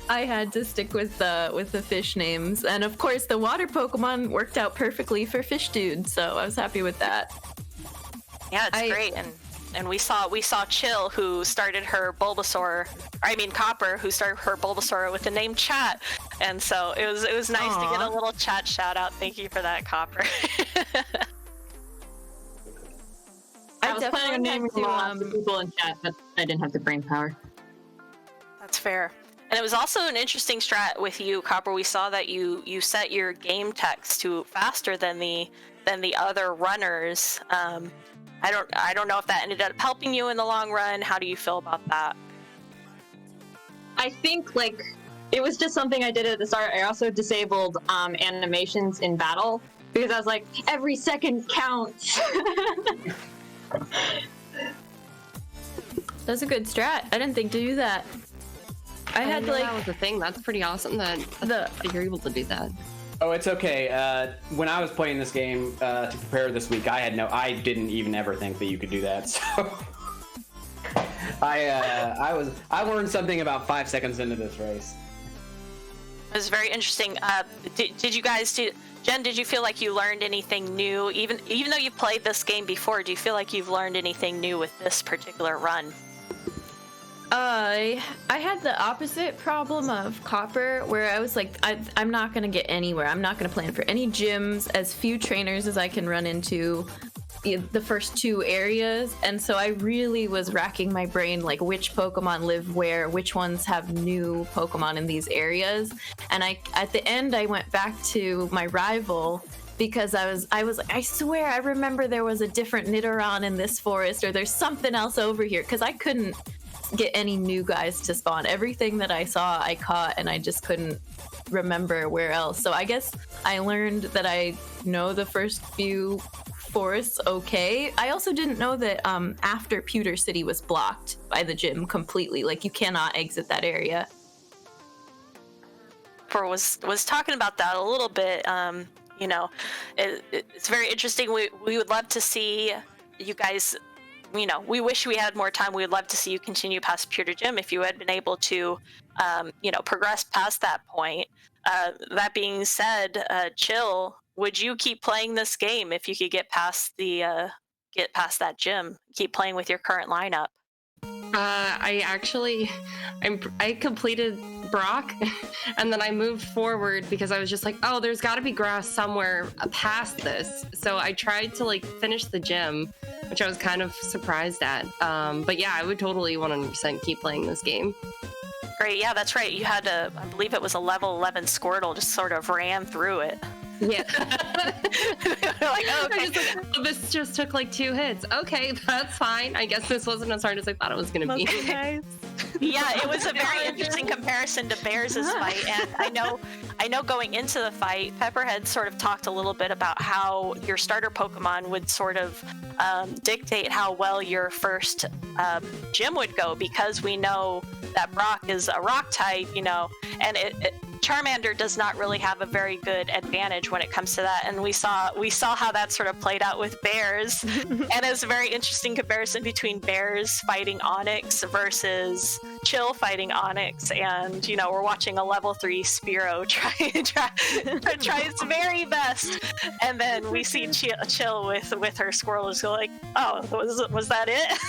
I had to stick with the fish names, and of course the water Pokemon worked out perfectly for Fish Dude, so I was happy with that. Yeah, it's great, and we saw Chill, who started her Copper, who started her Bulbasaur with the name Chat, and so it was nice to get a little chat shout out. Thank you for that, Copper. I was planning on naming lots of people in chat, but I didn't have the brain power. That's fair. And it was also an interesting strat with you, Copper. We saw that you set your game text to faster than the other runners. I don't know if that ended up helping you in the long run. How do you feel about that? I think it was just something I did at the start. I also disabled animations in battle because I was like, every second counts. That's a good strat. I didn't think to do that. I had that was the thing. That's pretty awesome that you're able to do that. Oh, it's okay. When I was playing this game to prepare this week, I didn't even ever think that you could do that. So I learned something about 5 seconds into this race. It was very interesting. Did you guys Jen, did you feel like you learned anything new? Even though you played this game before, do you feel like you've learned anything new with this particular run? I had the opposite problem of Copper, where I was like, I'm not going to get anywhere. I'm not going to plan for any gyms, as few trainers as I can run into the first 2 areas. And so I really was racking my brain, like which Pokemon live where, which ones have new Pokemon in these areas. And at the end, I went back to my rival because I was like, I swear I remember there was a different Nidoran in this forest, or there's something else over here, because I couldn't get any new guys to spawn. Everything that I saw I caught, and I just couldn't remember where else. So I guess I learned that I know the first few forests okay. I also didn't know that after Pewter City was blocked by the gym completely, like you cannot exit that area. Pepper was talking about that a little bit. You know, it's very interesting. We would love to see you guys. You know, we wish we had more time. We would love to see you continue past Pure to Gym if you had been able to, you know, progress past that point. That being said, Chill, would you keep playing this game if you could get past that gym? Keep playing with your current lineup. I completed Brock, and then I moved forward because I was just like, oh, there's got to be grass somewhere past this. So I tried to like finish the gym, which I was kind of surprised at. But yeah, I would totally 100% keep playing this game. Great, yeah, that's right. You had I believe it was a level 11 Squirtle, just sort of ran through it. Yeah. Like, oh, okay. This just took like 2 hits. Okay, that's fine. I guess this wasn't as hard as I thought it was going to be. Nice. Yeah, it was a very interesting comparison to Bears' fight, and I know going into the fight, Pepper had sort of talked a little bit about how your starter Pokemon would sort of dictate how well your first gym would go, because we know that Brock is a rock type, you know, and Charmander does not really have a very good advantage when it comes to that, and we saw how that sort of played out with Bears, and it's a very interesting comparison between Bears fighting Onix versus Chill fighting Onix, and you know, we're watching a level 3 Spearow try its very best, and then we see Chill with her Squirtle just go like, oh, was that it?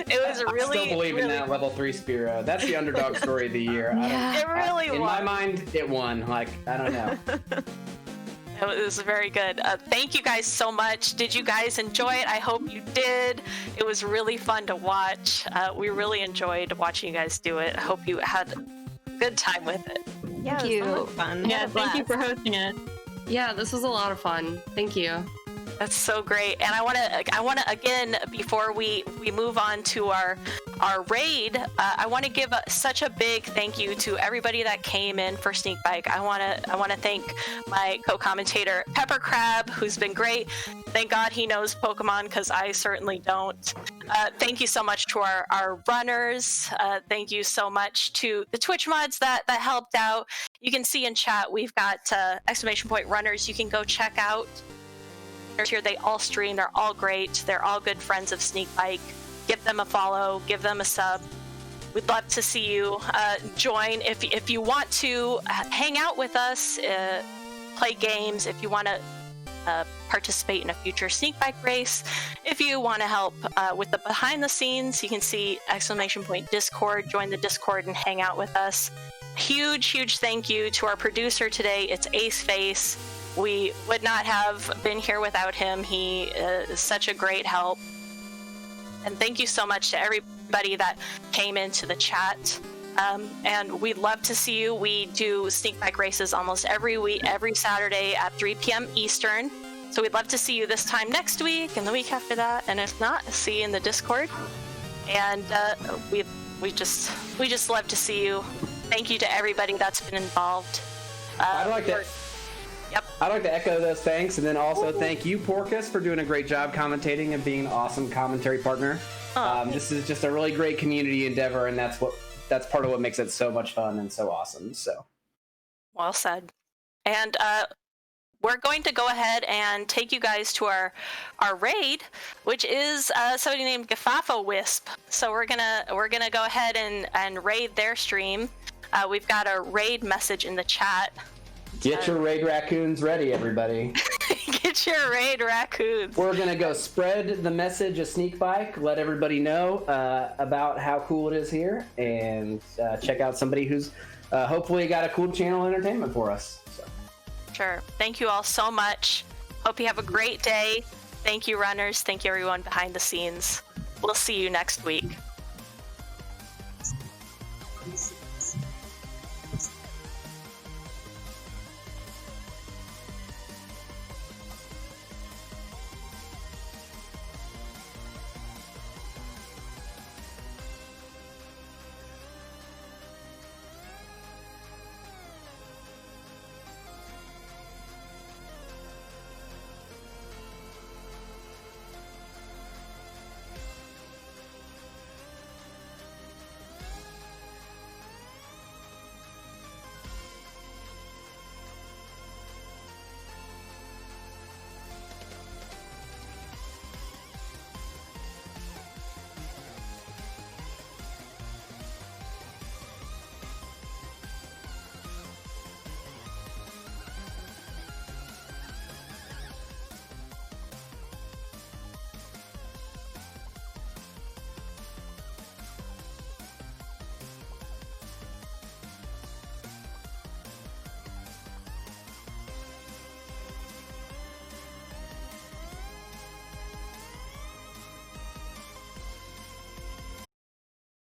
It was really. I still believe in that level 3 Spearow. That's the underdog story of the year. Yeah. It really was. In my mind, it won. Like, I don't know. It was very good. Thank you guys so much. Did you guys enjoy it? I hope you did. It was really fun to watch. We really enjoyed watching you guys do it. I hope you had a good time with it. Yeah, thank you. Fun. Yeah, thank you for hosting it. Yeah, this was a lot of fun. Thank you. That's so great. And I want to again, before we move on to our raid, I want to give such a big thank you to everybody that came in for Sneakbike. I want to thank my co-commentator Pepper Crab, who's been great. Thank God he knows Pokemon, because I certainly don't. Thank you so much to our runners. Thank you so much to the Twitch mods that helped out. You can see in chat we've got !runners. You can go check out. Here, they all stream. They're all great. They're all good friends of Sneakbike. Give them a follow. Give them a sub. We'd love to see you join if you want to hang out with us, play games. If you want to participate in a future Sneakbike race. If you want to help with the behind the scenes, you can see !Discord. Join the Discord and hang out with us. Huge thank you to our producer today. It's Ace Face. We would not have been here without him. He is such a great help. And thank you so much to everybody that came into the chat. And we'd love to see you. We do Sneakbike races almost every week, every Saturday at 3 p.m. Eastern. So we'd love to see you this time next week and the week after that. And if not, see you in the Discord. And we just love to see you. Thank you to everybody that's been involved. I'd like to echo those thanks, and then also thank you, Porcus, for doing a great job commentating and being an awesome commentary partner. This is just a really great community endeavor, and that's part of what makes it so much fun and so awesome. So, well said. And we're going to go ahead and take you guys to our raid, which is somebody named Gafafa Wisp. So we're gonna go ahead and raid their stream. We've got a raid message in the chat. Get your raid raccoons ready, everybody. Get your raid raccoons. We're going to go spread the message of Sneakbike, let everybody know about how cool it is here, and check out somebody who's hopefully got a cool channel entertainment for us. So. Sure. Thank you all so much. Hope you have a great day. Thank you, runners. Thank you, everyone behind the scenes. We'll see you next week.